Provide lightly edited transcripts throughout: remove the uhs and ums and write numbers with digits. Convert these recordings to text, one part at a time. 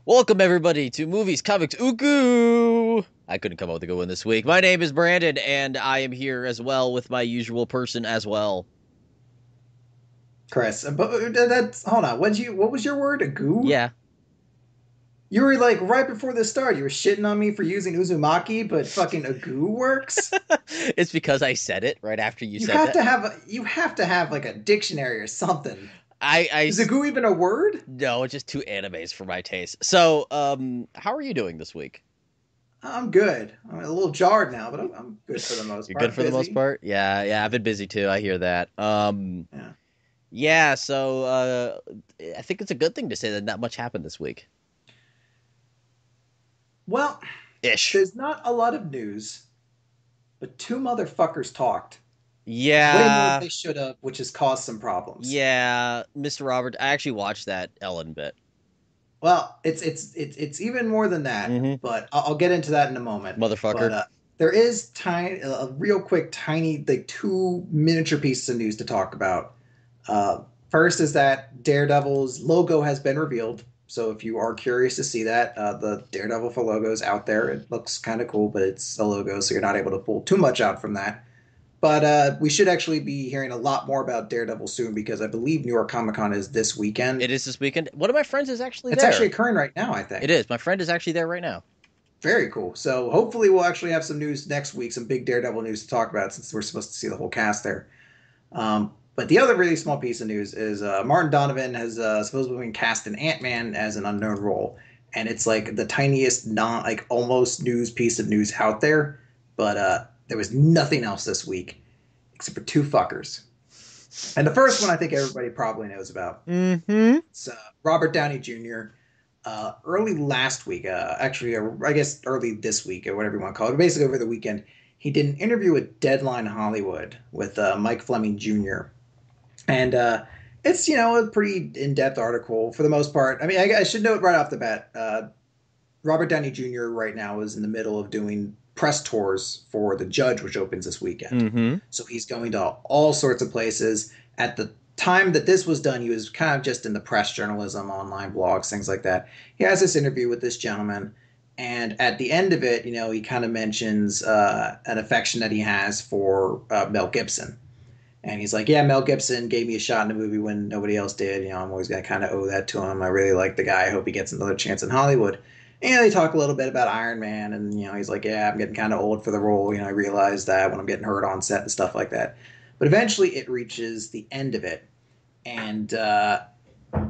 Welcome everybody to Movies, Comics, Uku! I couldn't come up with a good one this week. My name is Brandon, and I am here as well with my usual person as well. Chris, but that's hold on. What was your word? A goo? Yeah, You were like right before the start. You were shitting on me for using Uzumaki, but fucking a goo works. it's because I said it right after you You said have that. to have you have to have like a dictionary or something. I Is a goo even a word? no, it's just two animes for my taste. So, how are you doing this week? I'm good. I'm a little jarred now, but I'm good for the most You're good part. for the most Busy. part? Yeah, I've been busy too. I hear that. Yeah. Yeah, so, I think it's a good thing to say that not much happened this week. Well, Ish. there's not a lot of news, but two motherfuckers talked way more than Yeah, they should have, which has caused some problems. Yeah, Mr. Robert. I actually watched that Ellen bit. Well, it's even more than that, Mm-hmm. but I'll get into that in a moment. But Motherfucker. there is a real quick, tiny, like two miniature pieces of news to talk about. Uh, First is that Daredevil's logo has been revealed. So if you are curious to see that, the Daredevil for logo is out there. It looks kind of cool, but it's a logo, so you're not able to pull too much out from that. But we should actually be hearing a lot more about Daredevil soon because I believe New York Comic Con is this weekend. It is this weekend. One of my friends is actually It's actually there. occurring right now, I It think. is. My friend is actually there right now. Very cool. So hopefully we'll actually have some news next week, some big Daredevil news to talk about since we're supposed to see the whole cast there. But the other really small piece of news is Martin Donovan has supposedly been cast in Ant-Man as an unknown role, and it's like the tiniest, non like almost news piece of news out there. But there was nothing else this week except for two fuckers. And the first one I think everybody probably knows about. Mm-hmm. It's Robert Downey Jr. Early last week, actually, I guess early this week, or whatever you want to call it, basically over the weekend, he did an interview with Deadline Hollywood with Mike Fleming Jr. And it's, a pretty in-depth article for the most part. I mean, I should note right off the bat, Robert Downey Jr. right now is in the middle of doing press tours for The Judge, which opens this weekend. Mm-hmm. So he's going to all sorts of places. At the time that this was done, he was kind of just in the press journalism, online blogs, things like that. He has this interview with this gentleman. And at the end of it, he kind of mentions an affection that he has for Mel Gibson. And he's like, yeah, Mel Gibson gave me a shot in a movie when nobody else did. I'm always going to kind of owe that to him. I really like the guy. I hope he gets another chance in Hollywood. And they talk a little bit about Iron Man. And, he's like, yeah, I'm getting kind of old for the role. I realize that when I'm getting hurt on set and stuff like that. But eventually it reaches the end of it. And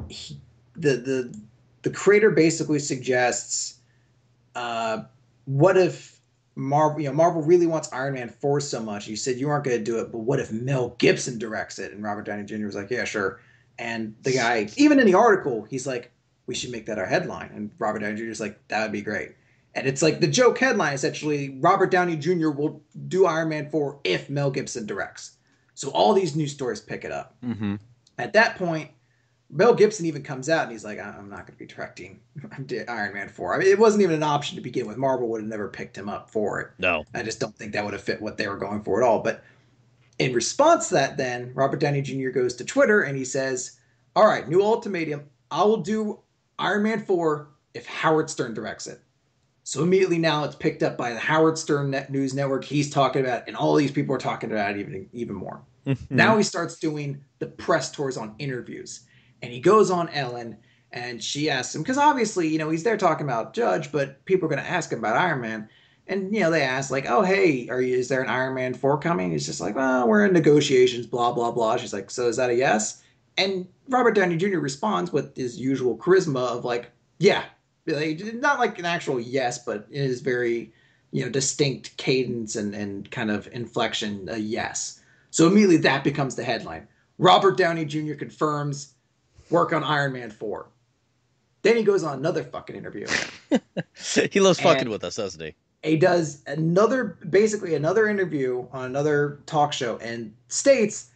he, the creator basically suggests, what if Marvel really wants Iron Man 4 so much? You said you aren't going to do it, but what if Mel Gibson directs it? And Robert Downey Jr. was like, yeah, sure. And the guy, even in the article, he's like, we should make that our headline. And Robert Downey Jr. is like, that would be great. And it's like the joke headline essentially Robert Downey Jr. will do Iron Man 4 if Mel Gibson directs. So all these news stories pick it up. Mm-hmm. At that point, Mel Gibson even comes out and he's like, I'm not going to be directing Iron Man 4. I mean, it wasn't even an option to begin with. Marvel would have never picked him up for it. No. I just don't think that would have fit what they were going for at all. But in response to that, then, Robert Downey Jr. goes to Twitter and he says, all right, new ultimatum. I will do Iron Man 4 if Howard Stern directs it. So immediately now it's picked up by the Howard Stern News Network. He's talking about it, and all these people are talking about it even more. Mm-hmm. Now he starts doing the press tours on interviews. And he goes on Ellen and she asks him, because obviously, he's there talking about Judge, but people are going to ask him about Iron Man. And, they ask, like, oh, hey, is there an Iron Man 4 coming? He's just like, well, we're in negotiations, blah, blah, blah. She's like, so is that a yes? And Robert Downey Jr. responds with his usual charisma of, like, yeah. Not like an actual yes, but in his very, distinct cadence and kind of inflection, a yes. So immediately that becomes the headline. Robert Downey Jr. confirms work on Iron Man 4. Then he goes on another fucking interview. He loves fucking And with us, doesn't he? he does basically another interview on another talk show and states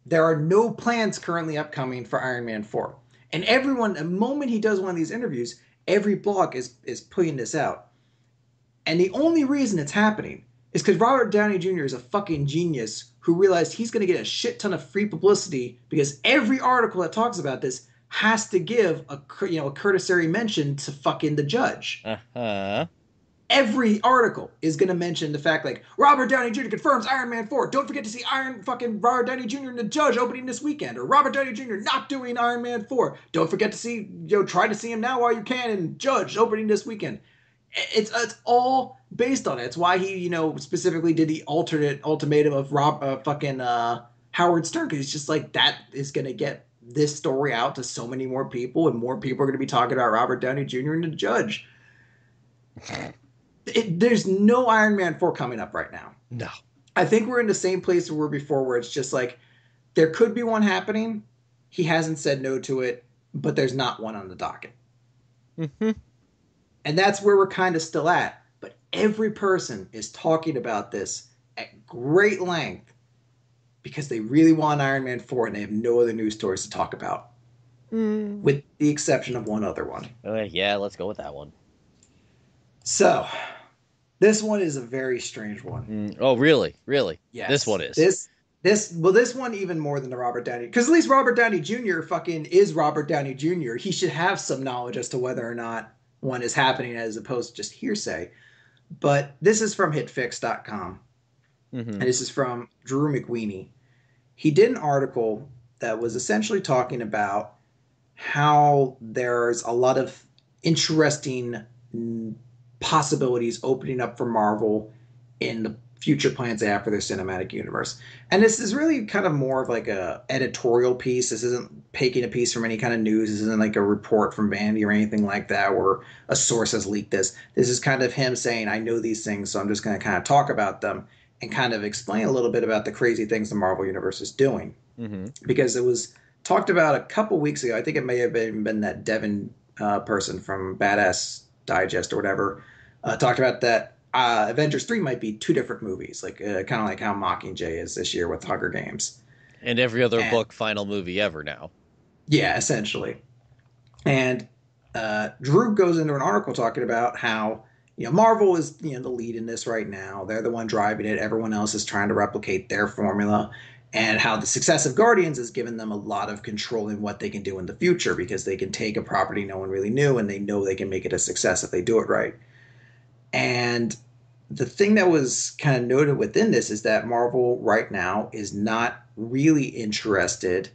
there are no plans currently upcoming for Iron Man 4. And everyone, the moment he does one of these interviews, every blog is putting this out. And the only reason it's happening is because Robert Downey Jr. is a fucking genius who realized he's going to get a shit ton of free publicity because every article that talks about this has to give a cursory mention to fucking the judge. Uh-huh. Every article is going to mention the fact like Robert Downey Jr. confirms Iron Man 4. Don't forget to see Iron fucking Robert Downey Jr. and the Judge opening this weekend, or Robert Downey Jr. not doing Iron Man 4. Don't forget to see try to see him now while you can and Judge opening this weekend. It's all based on it. It's why he specifically did the alternate ultimatum of Howard Stern, because he's just like that is going to get this story out to so many more people, and more people are going to be talking about Robert Downey Jr. and the Judge. There's no Iron Man 4 coming up right now. No. I think we're in the same place we were before, where it's just like there could be one happening. He hasn't said no to it, but there's not one on the docket. Mm-hmm. And that's where we're kind of still at. But every person is talking about this at great length because they really want Iron Man 4 and they have no other news stories to talk about. With the exception of one other one. Yeah, let's go with that one. So, this one is a very strange one. Oh, really? Really? Yes. This one is. This one even more than the Robert Downey, because at least Robert Downey Jr. fucking is Robert Downey Jr. He should have some knowledge as to whether or not one is happening as opposed to just hearsay. But this is from hitfix.com. And this is from Drew McWeeny. He did an article that was essentially talking about how there's a lot of interesting possibilities opening up for Marvel in the future plans they have for their cinematic universe. And this is really kind of more of like a editorial piece. This isn't taking a piece from any kind of news. This isn't like a report from Vanity or anything like that where a source has leaked this. This is kind of him saying, I know these things, so I'm just going to kind of talk about them and kind of explain a little bit about the crazy things the Marvel Universe is doing. Because it was talked about a couple weeks ago. I think it may have been that Devin person from Badass Digest or whatever, talked about that Avengers 3 might be two different movies, like kind of like how Mockingjay is this year with Hunger Games. And every other book final movie ever now. Yeah, essentially. And Drew goes into an article talking about how Marvel is the lead in this right now. They're the one driving it. Everyone else is trying to replicate their formula. And how the success of Guardians has given them a lot of control in what they can do in the future, because they can take a property no one really knew and they know they can make it a success if they do it right. And the thing that was kind of noted within this is that Marvel right now is not really interested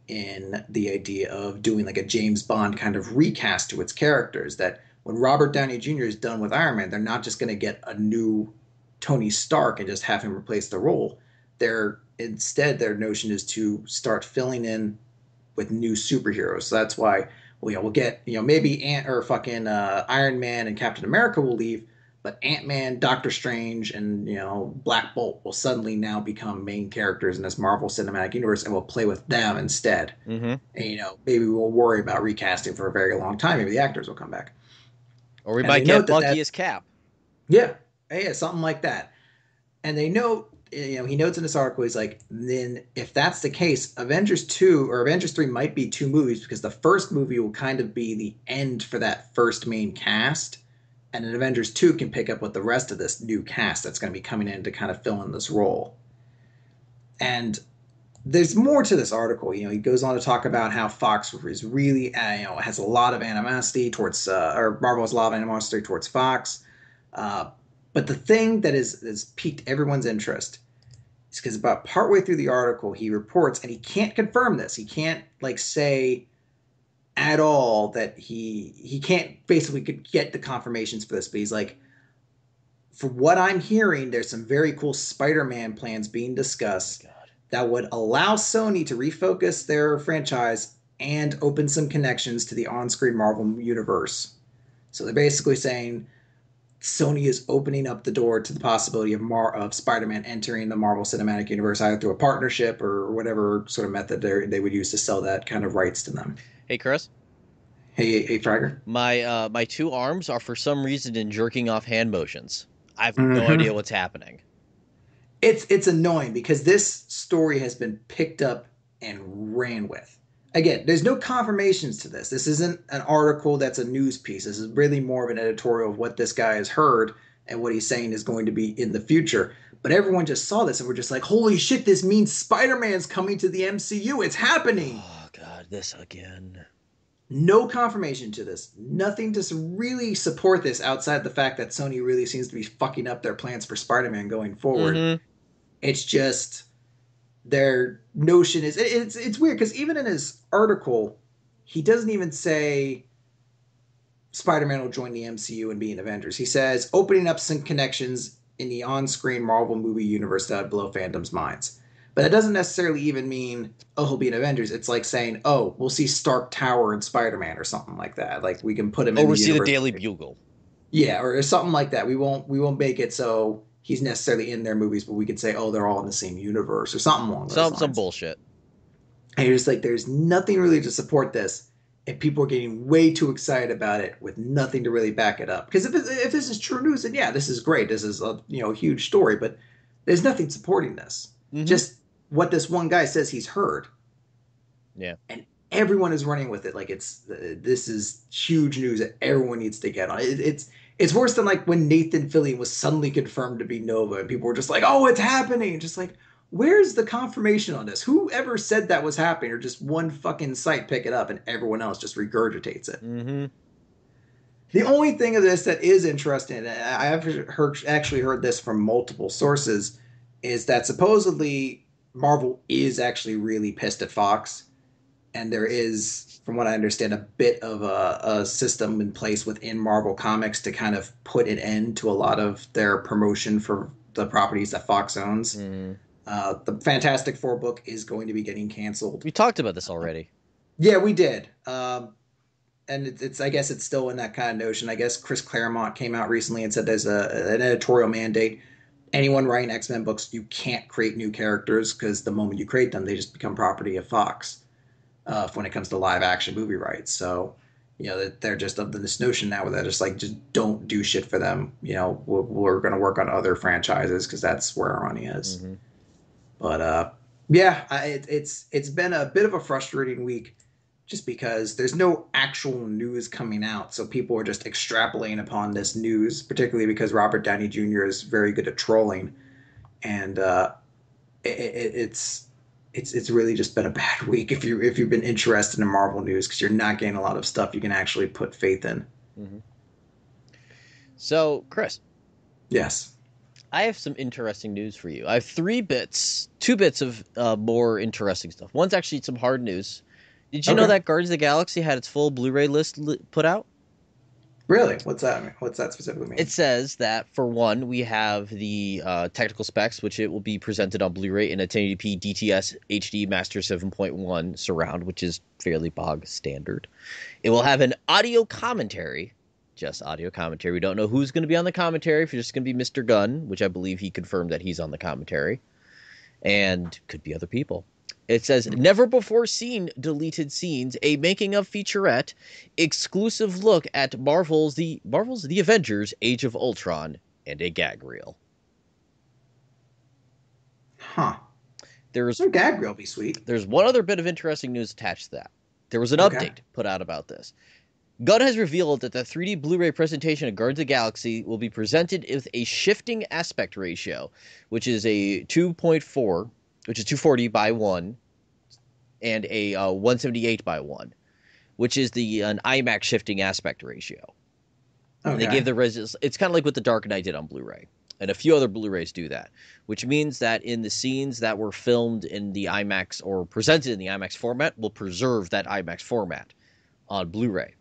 in the idea of doing like a James Bond kind of recast to its characters. That when Robert Downey Jr. is done with Iron Man, they're not just going to get a new Tony Stark and just have him replace the role. Instead, their notion is to start filling in with new superheroes. So that's why we'll get, maybe Iron Man and Captain America will leave, but Ant-Man, Doctor Strange, and, Black Bolt will suddenly now become main characters in this Marvel Cinematic Universe, and we'll play with them instead. And, maybe we'll worry about recasting for a very long time. Maybe the actors will come back. Or we might get Bucky as Cap. Yeah, something like that. And they note, he notes in this article, he's like, then if that's the case, Avengers 2 or Avengers 3 might be two movies, because the first movie will kind of be the end for that first main cast. And then Avengers 2 can pick up with the rest of this new cast that's going to be coming in to kind of fill in this role. And there's more to this article. He goes on to talk about how Fox is really, has a lot of animosity towards, or Marvel has a lot of animosity towards Fox. But the thing that has piqued everyone's interest is because about partway through the article, he reports, and he can't confirm this. He can't say at all that he can't basically get the confirmations for this, but he's like, for what I'm hearing, there's some very cool Spider-Man plans being discussed that would allow Sony to refocus their franchise and open some connections to the on-screen Marvel universe. So they're basically saying Sony is opening up the door to the possibility of Spider-Man entering the Marvel Cinematic Universe, either through a partnership or whatever sort of method they would use to sell that kind of rights to them. Hey, Chris. Hey, Fragger. My two arms are for some reason in jerking off hand motions. I have no idea what's happening. It's annoying because this story has been picked up and ran with. Again, there's no confirmations to this. This isn't an article that's a news piece. This is really more of an editorial of what this guy has heard and what he's saying is going to be in the future. But everyone just saw this and we're just like, holy shit, this means Spider-Man's coming to the MCU. It's happening. Oh, God, this again. No confirmation to this. Nothing to really support this outside the fact that Sony really seems to be fucking up their plans for Spider-Man going forward. Mm-hmm. It's just their notion is it's weird because even in his article, he doesn't even say Spider-Man will join the MCU and be in Avengers. He says opening up some connections in the on-screen Marvel movie universe that would blow fandoms' minds. But that doesn't necessarily even mean, oh, he'll be in Avengers. It's like saying, oh, we'll see Stark Tower in Spider-Man or something like that. Like we can put him Or in we the see the universe. Daily Bugle. Yeah, or something like that. We won't make it so he's necessarily in their movies, but we could say, oh, they're all in the same universe or something along those Some lines. bullshit. And you're just like, there's nothing really to support this, and people are getting way too excited about it with nothing to really back it up. Because if this is true news, then yeah, this is great. This is a huge story, but there's nothing supporting this. Mm-hmm. Just what this one guy says he's heard, Yeah. and everyone is running with it like this is huge news that everyone needs to get on. It's worse than like when Nathan Fillion was suddenly confirmed to be Nova, and people were just like, "Oh, it's happening!" Just like, where's the confirmation on this? Whoever said that was happening, or just one fucking site pick it up and everyone else just regurgitates it. Mm-hmm. The only thing of this that is interesting, and I have actually heard this from multiple sources, is that supposedly Marvel is actually really pissed at Fox, and there is, from what I understand, a bit of a system in place within Marvel Comics to kind of put an end to a lot of their promotion for the properties that Fox owns. Mm-hmm. The Fantastic Four book is going to be getting canceled. We talked about this already. Yeah, we did. And it's I guess it's still in that kind of notion. I guess Chris Claremont came out recently and said there's an editorial mandate. Anyone writing X-Men books, you can't create new characters because the moment you create them, they just become property of Fox when it comes to live action movie rights. So, they're just of this notion now where they're just like, just don't do shit for them. We're going to work on other franchises because that's where our money is. Mm-hmm. But yeah, it's been a bit of a frustrating week just because there's no actual news coming out. So people are just extrapolating upon this news, particularly because Robert Downey Jr. is very good at trolling. And it's really just been a bad week if you've been interested in Marvel news because you're not getting a lot of stuff you can actually put faith in. Mm-hmm. So, Chris. Yes. I have some interesting news for you. I have two bits of more interesting stuff. One's actually some hard news. Did you know that Guardians of the Galaxy had its full Blu-ray list put out? Really? What's that mean? What's that specifically mean? It says that, for one, we have the technical specs, which it will be presented on Blu-ray in a 1080p DTS HD Master 7.1 surround, which is fairly bog standard. It will have an audio commentary, just audio commentary. We don't know who's going to be on the commentary, if it's just going to be Mr. Gunn, which I believe he confirmed that he's on the commentary, and could be other people. It says, never before seen deleted scenes, a making of featurette, exclusive look at Marvel's The Avengers Age of Ultron, and a gag reel. Huh. There's a gag reel be sweet. There's one other bit of interesting news attached to that. There was an update put out about this. Gunn has revealed that the 3D Blu-ray presentation of Guardians of the Galaxy will be presented with a shifting aspect ratio, which is a 2.4, which is 240 by 1, and a 178 by 1, which is an IMAX shifting aspect ratio. Okay. And they gave it's kind of like what the Dark Knight did on Blu-ray, and a few other Blu-rays do that, which means that in the scenes that were filmed in the IMAX or presented in the IMAX format, will preserve that IMAX format on Blu-ray,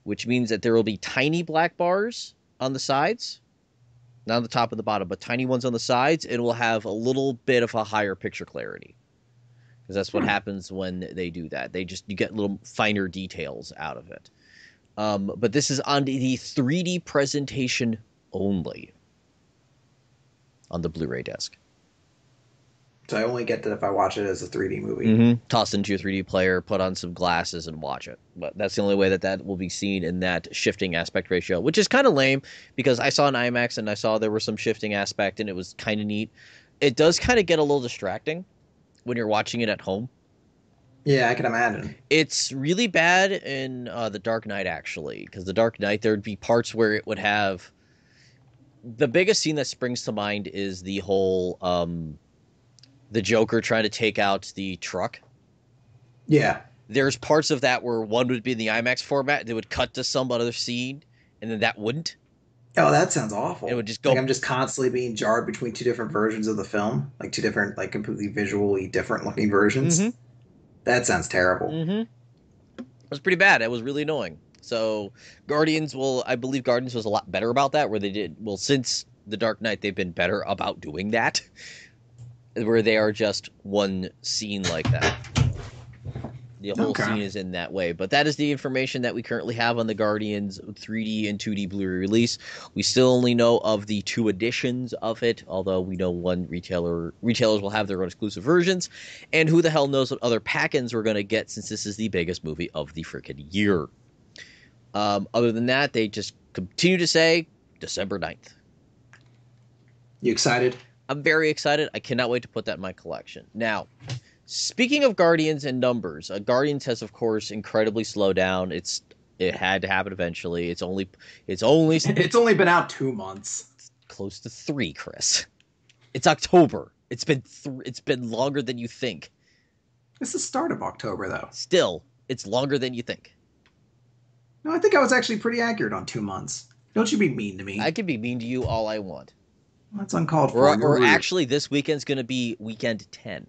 which means that there will be tiny black bars on the sides, not on the top and the bottom, but tiny ones on the sides. It will have a little bit of a higher picture clarity, because that's what happens when they do that. You get little finer details out of it. But this is on the 3D presentation only on the Blu-ray disc. So I only get that if I watch it as a 3D movie. Mm-hmm. Toss into your 3D player, put on some glasses, and watch it. But that's the only way that will be seen in that shifting aspect ratio, which is kind of lame, because I saw an IMAX and I saw there was some shifting aspect, and it was kind of neat. It does kind of get a little distracting when you're watching it at home. Yeah, I can imagine. It's really bad in The Dark Knight, actually, because The Dark Knight, there'd be parts where it would have... The biggest scene that springs to mind is the whole... the Joker trying to take out the truck. Yeah. There's parts of that where one would be in the IMAX format, they would cut to some other scene, and then that wouldn't. Oh, that sounds It awful. would just Like go. I'm just constantly being jarred between two different versions of the film, like two different, like completely visually different looking Mm-hmm. versions. That sounds terrible. Mm-hmm. It was pretty bad. It was really annoying. So I believe Guardians was a lot better about that, where they did, well, since The Dark Knight, they've been better about doing that, where they are just one scene like that. The whole Okay. scene is in that way. But that is the information that we currently have on the Guardians 3D and 2D Blu-ray release. We still only know of the 2 editions of it, although we know retailers will have their own exclusive versions. And who the hell knows what other pack-ins we're going to get, since this is the biggest movie of the freaking year. Other than that, they just continue to say December 9th. You excited? I'm very excited. I cannot wait to put that in my collection. Now, speaking of Guardians and numbers, Guardians has, of course, incredibly slowed down. It had to happen eventually. It's only It's only been out 2 months. close to 3, Chris. It's October. It's been longer than you think. It's the start of October, though. Still, it's longer than you think. No, I think I was actually pretty accurate on 2 months. Don't you be mean to me. I can be mean to you all I want. That's uncalled for. Or actually, this weekend's going to be weekend 10.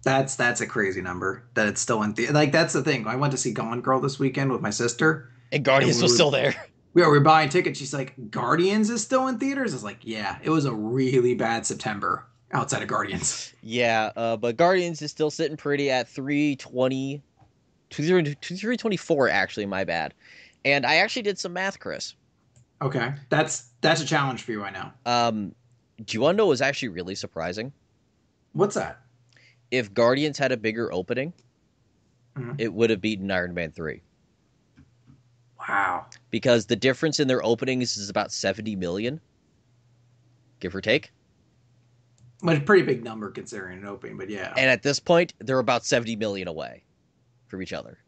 That's a crazy number that it's still in theater. Like that's the thing. I went to see Gone Girl this weekend with my sister, And Guardians was still there. We were buying tickets. She's like, "Guardians is still in theaters." I was like, "Yeah, it was a really bad September outside of Guardians." Yeah, but Guardians is still sitting pretty at 320, 324 actually, my bad. And I actually did some math, Chris. Okay, that's a challenge for you, I know. Do you want to know what was actually really surprising? What's that? If Guardians had a bigger opening, Mhm. it would have beaten Iron Man 3. Wow. Because the difference in their openings is about 70 million, give or take. But a pretty big number considering an opening, but yeah. And at this point, they're about 70 million away from each other.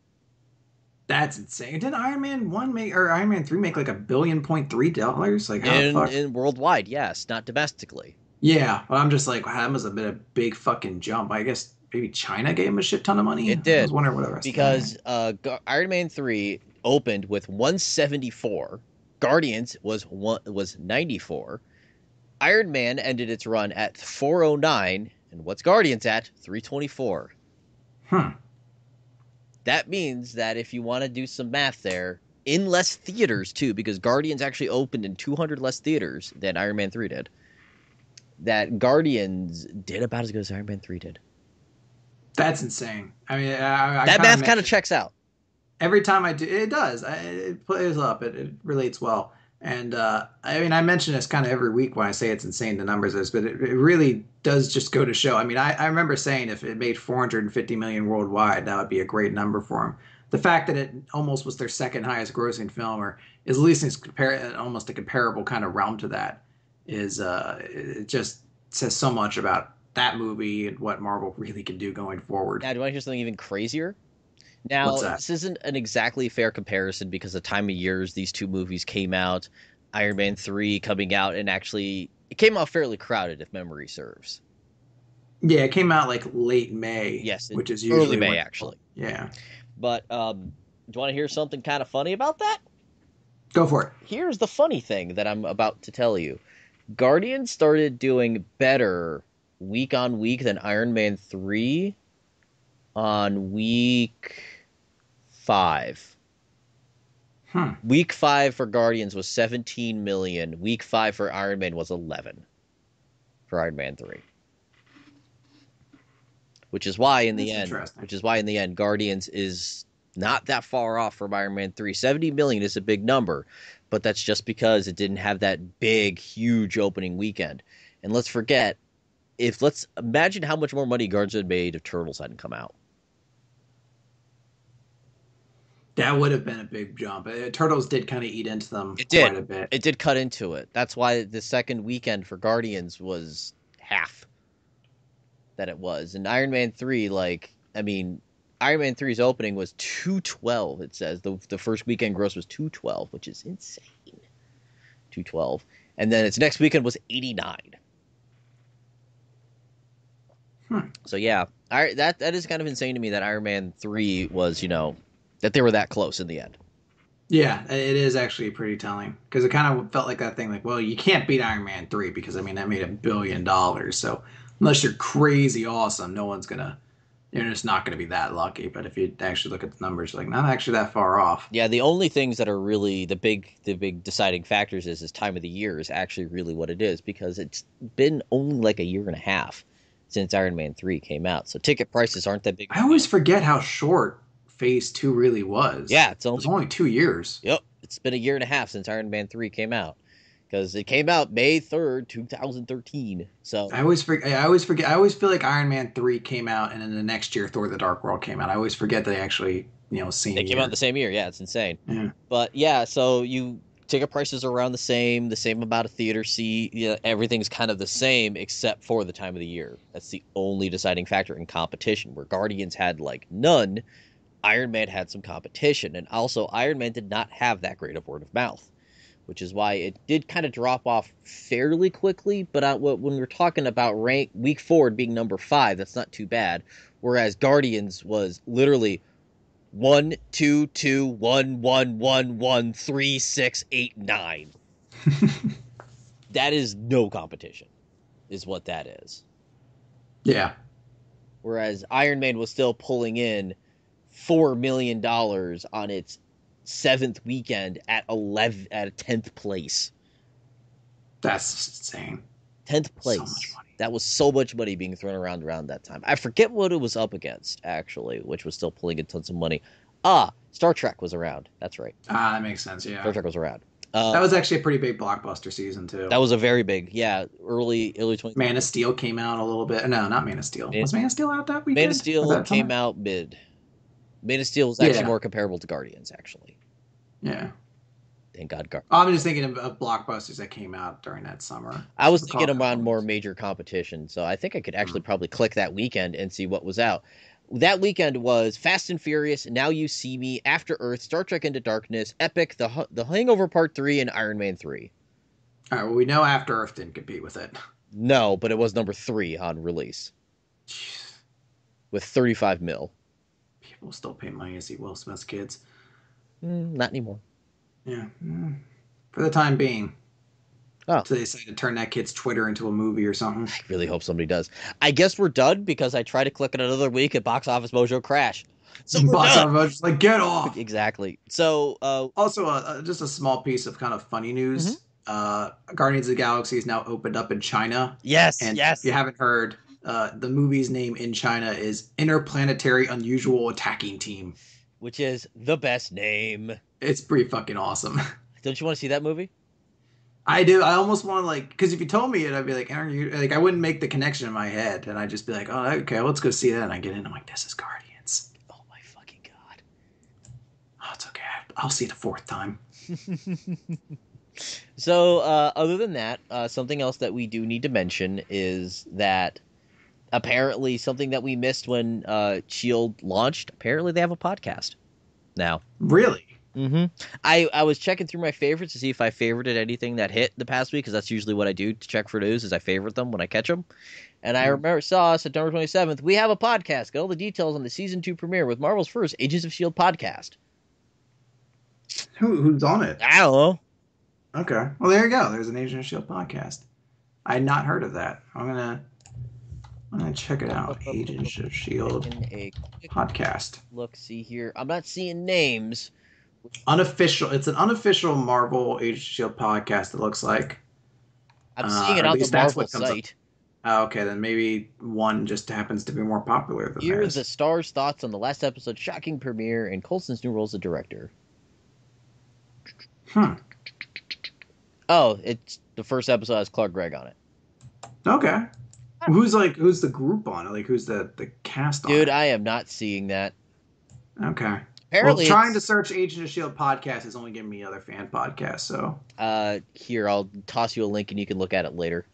That's insane. Did Iron Man 1 make, or Iron Man 3 make like $1.3 billion? Like, how the fuck? In worldwide, yes, not domestically. Yeah, well, I'm just like, wow, that must have been a big fucking jump. I guess maybe China gave him a shit ton of money. It did. I was wondering what the rest because Iron Man 3 opened with 174. Guardians was 94. Iron Man ended its run at 409, and what's Guardians at? 324. That means that if you want to do some math there, in less theaters too, because Guardians actually opened in 200 less theaters than Iron Man 3 did, that Guardians did about as good as Iron Man 3 did. That's insane. I mean, that math kind of checks out. Every time I do, it does. It plays up. It relates well. And I mean, I mention this kind of every week when I say it's insane the numbers is, but it really does just go to show. I mean, I remember saying if it made 450 million worldwide, that would be a great number for them. The fact that it almost was their second highest grossing film, or is at least almost a comparable kind of realm to that, is it just says so much about that movie and what Marvel really can do going forward. Now, do you want to hear something even crazier? Now, this isn't an exactly fair comparison because the time of years these two movies came out, Iron Man 3 coming out, and actually it came out fairly crowded, if memory serves. Yeah, it came out like late May. Yes, which is usually early May, actually. Yeah. But do you want to hear something kind of funny about that? Go for it. Here's the funny thing that I'm about to tell you. Guardians started doing better week on week than Iron Man 3 on week 5. Week 5 for Guardians was 17 million. Week 5 for Iron Man was 11 for Iron Man 3. Which is why in the end Guardians is not that far off from Iron Man 3. 70 million is a big number, but that's just because it didn't have that big, huge opening weekend. And let's imagine how much more money Guardians had made if Turtles hadn't come out. That would have been a big jump. Turtles did kind of eat into them quite a bit. It did cut into it. That's why the second weekend for Guardians was half that it was. And Iron Man 3, Iron Man 3's opening was 212, it says. The first weekend gross was 212, which is insane. 212. And then its next weekend was 89. So yeah, That is kind of insane to me that Iron Man 3 was, that they were that close in the end. Yeah, it is actually pretty telling because it kind of felt like that thing like, well, you can't beat Iron Man 3 because I mean that made $1 billion. So unless you're crazy awesome, you're just not gonna be that lucky. But if you actually look at the numbers, like not actually that far off. Yeah, the only things that are really the big deciding factors is time of the year is actually really what it is because it's been only like a year and a half since Iron Man 3 came out. So ticket prices aren't that big. I always forget how short Phase 2 really was. Yeah, It was only 2 years. Yep, it's been a year and a half since Iron Man 3 came out because it came out May 3rd, 2013. So I always forget. I always forget. I always feel like Iron Man 3 came out, and then the next year Thor: The Dark World came out. I always forget that they actually, same they came year. out the same year. Yeah, it's insane. Yeah. But yeah, so ticket prices are around the same amount of theater seat. Yeah, everything's kind of the same except for the time of the year. That's the only deciding factor in competition. Where Guardians had like none, Iron Man had some competition, and also Iron Man did not have that great of word of mouth, which is why it did kind of drop off fairly quickly. But when we're talking about week 4 being number 5, that's not too bad. Whereas Guardians was literally 1, 2, 2, 1, 1, 1, 1, 3, 6, 8, 9. That is no competition, is what that is. Yeah. Whereas Iron Man was still pulling in $4 million on its 7th weekend at 10th place. That's insane. 10th place. So much money. That was so much money being thrown around that time. I forget what it was up against, actually, which was still pulling in tons of money. Star Trek was around. That's right. That makes sense, yeah. Star Trek was around. That was actually a pretty big blockbuster season, too. That was a very big, early 20. Man of Steel came out a little bit. No, not Man of Steel. Was Man of Steel out that weekend? Man of Steel came out mid. Man of Steel was actually more comparable to Guardians, actually. Yeah. Thank God. I'm just thinking of blockbusters that came out during that summer. I was thinking around more major competition, so I think I could actually probably click that weekend and see what was out. That weekend was Fast and Furious, Now You See Me, After Earth, Star Trek Into Darkness, Epic, The Hangover Part 3, and Iron Man 3. All right, well, we know After Earth didn't compete with it. No, but it was number 3 on release. Jeez. With 35 mil. People still pay money to see Will Smith's kids. Not anymore. Yeah. For the time being. Oh. So they decided to turn that kid's Twitter into a movie or something. I really hope somebody does. I guess we're done because I tried to click it another week and Box Office Mojo crashed. So Box Office Mojo's like, get off! Exactly. So, also, just a small piece of kind of funny news. Guardians of the Galaxy is now opened up in China. Yes, and yes. If you haven't heard, the movie's name in China is Interplanetary Unusual Attacking Team. Which is the best name. It's pretty fucking awesome. Don't you want to see that movie? I do. I almost want to because if you told me it, I'd be like, aren't you? Like, I wouldn't make the connection in my head, and I'd just be like, oh, okay, let's go see that. And I get in, I'm like, this is Guardians. Oh my fucking god. Oh, it's okay. I'll see it a 4th time. So, other than that, something else that we do need to mention is that apparently something that we missed when S.H.I.E.L.D. launched, apparently they have a podcast now. Really? Mm-hmm. I was checking through my favorites to see if I favorited anything that hit the past week, because that's usually what I do to check for news, is I favorite them when I catch them. And I saw September 27th, we have a podcast. Get all the details on the Season 2 premiere with Marvel's first Agents of S.H.I.E.L.D. podcast. Who's on it? I don't know. Okay. Well, there you go. There's an Agents of S.H.I.E.L.D. podcast. I had not heard of that. I'm gonna check it out. Agents of S.H.I.E.L.D. podcast. Look, see here. I'm not seeing names. Unofficial. It's an unofficial Marvel Agents of S.H.I.E.L.D. podcast, it looks like. I'm seeing it on the Marvel site. Okay, then maybe one just happens to be more popular than Here are theirs. the stars' thoughts on the last episode's shocking premiere and Coulson's new role as a director. Oh, it's the first episode has Clark Gregg on it. Okay. Who's the group on it? Like, who's the cast on it? Dude, I am not seeing that. Okay. Apparently, trying to search Agent of S.H.I.E.L.D. podcast is only giving me other fan podcasts, so. Here, I'll toss you a link and you can look at it later.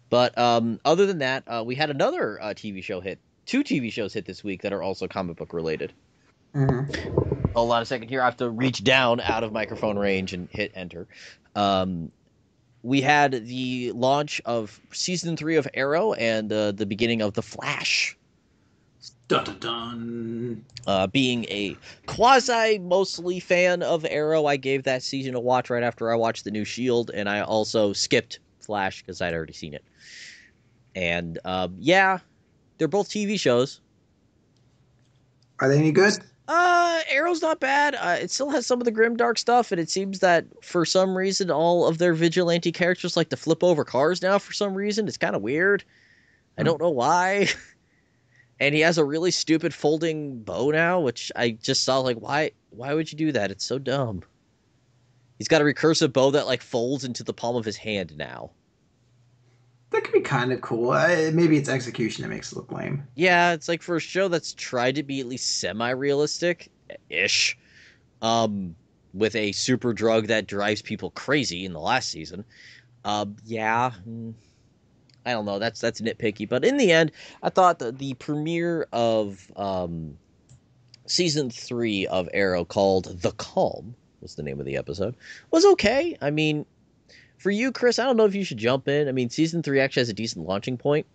But other than that, we had another TV show hit. 2 TV shows hit this week that are also comic book related. Mm-hmm. Hold on a second here. I have to reach down out of microphone range and hit enter. We had the launch of Season 3 of Arrow and the beginning of The Flash. Dun dun dun. Being a quasi mostly fan of Arrow, I gave that season a watch right after I watched the new Shield, and I also skipped Flash because I'd already seen it. And yeah, they're both TV shows. Are they any good? Arrow's not bad. It still has some of the grim dark stuff, and it seems that for some reason all of their vigilante characters like to flip over cars now. For some reason, it's kind of weird. I don't know why. And he has a really stupid folding bow now, which I just saw like, why? Why would you do that? It's so dumb. He's got a recursive bow that like folds into the palm of his hand now. That could be kind of cool. Maybe it's execution that makes it look lame. Yeah, it's like for a show that's tried to be at least semi-realistic ish, with a super drug that drives people crazy in the last season. Yeah, I don't know. That's nitpicky, but in the end, I thought the premiere of season 3 of Arrow, called "The Calm," was the name of the episode, was okay. I mean, for you, Chris, I don't know if you should jump in. I mean, season 3 actually has a decent launching point.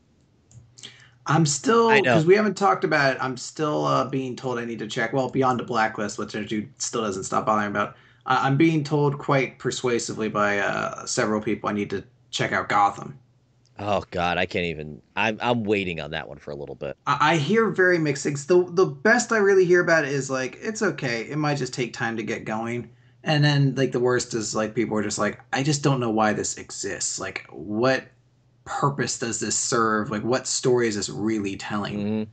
I'm I still, know. because we haven't talked about it, I'm still being told I need to check. Well, Beyond the Blacklist, which our dude still doesn't stop bothering about. I'm being told quite persuasively by several people I need to check out Gotham. Oh God, I can't even. I'm waiting on that one for a little bit. I hear very mixed things. The best I really hear about it is like it's okay. It might just take time to get going. And then like the worst is like people are just like, I just don't know why this exists. Like what purpose does this serve? Like what story is this really telling? Hmm.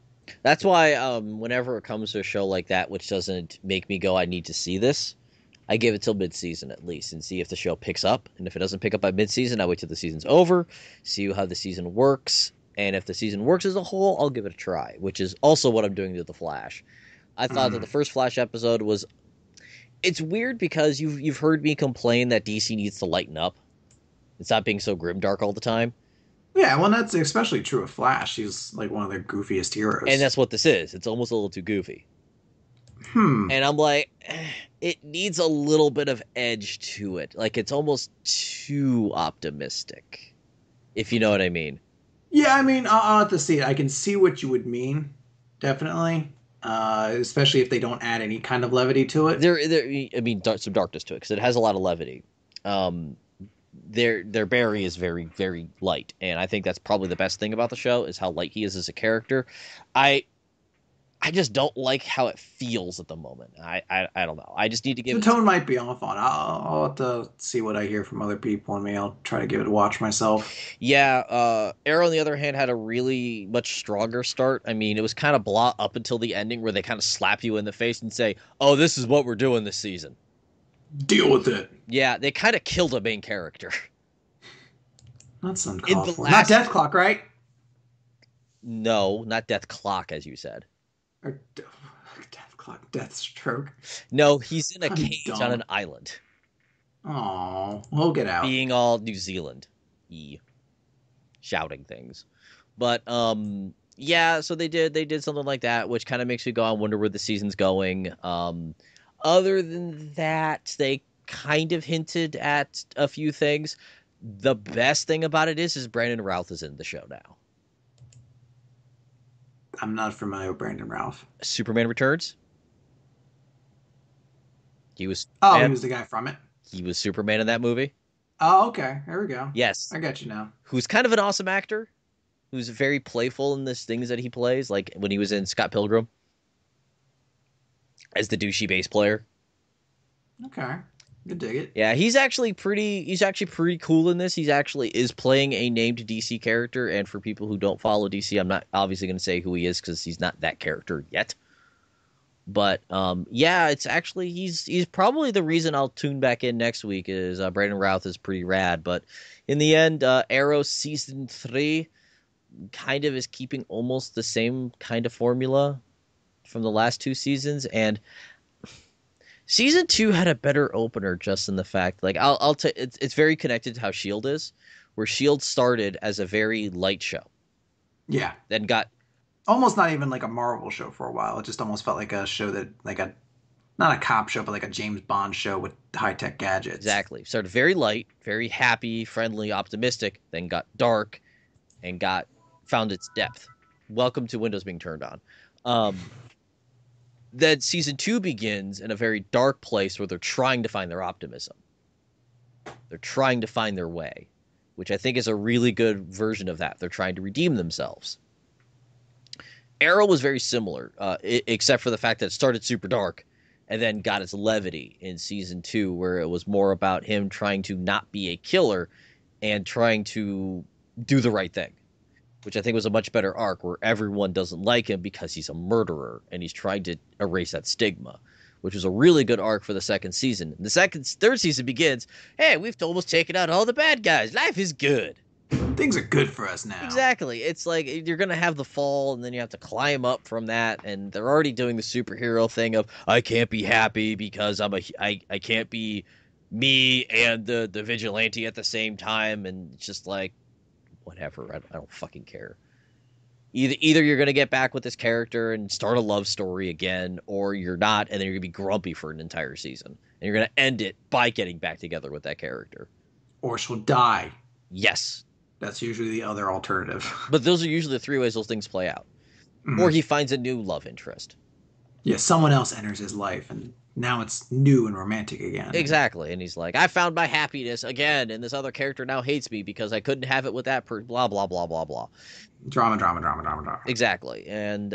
That's why whenever it comes to a show like that, which doesn't make me go, I need to see this, I give it till mid-season at least and see if the show picks up. And if it doesn't pick up by mid-season, I wait till the season's over, see how the season works. And if the season works as a whole, I'll give it a try, which is also what I'm doing to The Flash. I thought that the Mm. first Flash episode was. It's weird because you've heard me complain that DC needs to lighten up. It's not being so grimdark all the time. Yeah, well, that's especially true of Flash. He's like one of their goofiest And heroes. that's what this is. It's almost a little too goofy. Hmm. And I'm like, it needs a little bit of edge to it. Like, it's almost too optimistic, if you know what I mean. Yeah, I mean, I'll have to see it. I can see what you would mean, definitely. Especially if they don't add any kind of levity to it. I mean, some darkness to it because it has a lot of levity. Um, their Barry is very, very light, and I think that's probably the best thing about the show is how light he is as a character. I I just don't like how it feels at the moment. I don't know. I just need to give The it. tone might be off on. I'll have to see what I hear from other people, and maybe I'll try to give it a watch myself. Yeah, Arrow on the other hand had a really much stronger start. I mean, it was kind of blah up until the ending where they kind of slap you in the face and say, "Oh, this is what we're doing this season." Deal with it. Yeah, they kind of killed a main character. That's In uncalled the for. Not last, Death Clock, right? no, not Death Clock, as you said. Or Death Clock, Deathstroke. No, he's in a I'm cage on an dumb. island, Oh, we'll get out. being all New Zealand, shouting things. But yeah, so they did something like that, which kind of makes me go, I wonder where the season's going. Other than that, they kind of hinted at a few things. The best thing about it is Brandon Routh is in the show now. I'm not familiar with Brandon Ralph. Superman Returns. He was Oh, he Superman. was the guy from it. He was Superman in that movie. Oh, okay. There we go. Yes, I got you now. who's kind of an awesome actor. Who's very playful in the things that he plays, like when he was in Scott Pilgrim as the douchey bass player. Okay. Good dig it. Yeah, he's actually pretty cool in this. He's actually is playing a named DC character, and for people who don't follow DC, I'm not obviously going to say who he is because he's not that character yet. But yeah, it's actually he's probably the reason I'll tune back in next week. Is Brandon Routh is pretty rad, but in the end, Arrow season 3 kind of is keeping almost the same kind of formula from the last two seasons, and season 2 had a better opener just in the fact, like it's very connected to how Shield is, where Shield started as a very light show, Yeah. then got Almost not even like a Marvel show for a while. It just almost felt like a show that, like a, not a cop show, but like a James Bond show with high tech gadgets. exactly started very light, very happy, friendly, optimistic, then got dark and got found its depth. Welcome to Windows being turned on. Um, then season 2 begins in a very dark place where they're trying to find their optimism. They're trying to find their way, which I think is a really good version of that. They're trying to redeem themselves. Arrow was very similar, except for the fact that it started super dark and then got its levity in season 2, where it was more about him trying to not be a killer and trying to do the right thing, which I think was a much better arc, where everyone doesn't like him because he's a murderer and he's trying to erase that stigma, which was a really good arc for the second season. Third season begins, hey, we've almost taken out all the bad guys. Life is good. Things are good for us now. Exactly. It's like you're going to have the fall and then you have to climb up from that. And they're already doing the superhero thing of, I can't be happy because I can't be me and the vigilante at the same time. And it's just like, whatever. I don't fucking care. Either you're going to get back with this character and start a love story again, or you're not, and then you're going to be grumpy for an entire season. And you're going to end it by getting back together with that character. Or she'll die. Yes. That's usually the other alternative. But those are usually the 3 ways those things play out. Mm. Or he finds a new love interest. Yeah, someone else enters his life, and now it's new and romantic again. Exactly. And he's like, I found my happiness again, and this other character now hates me because I couldn't have it with that blah, blah, blah, blah, blah. Drama. Exactly. And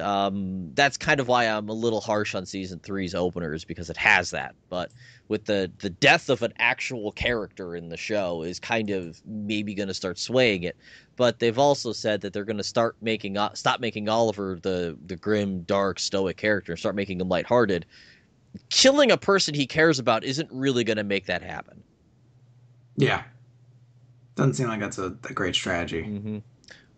that's kind of why I'm a little harsh on season 3's openers, because it has that. But with the death of an actual character in the show is kind of maybe going to start swaying it. But they've also said that they're going to stop making Oliver the grim, dark, stoic character and start making him lighthearted. Killing a person he cares about isn't really going to make that happen. Yeah. Doesn't seem like that's a great strategy. Mm-hmm.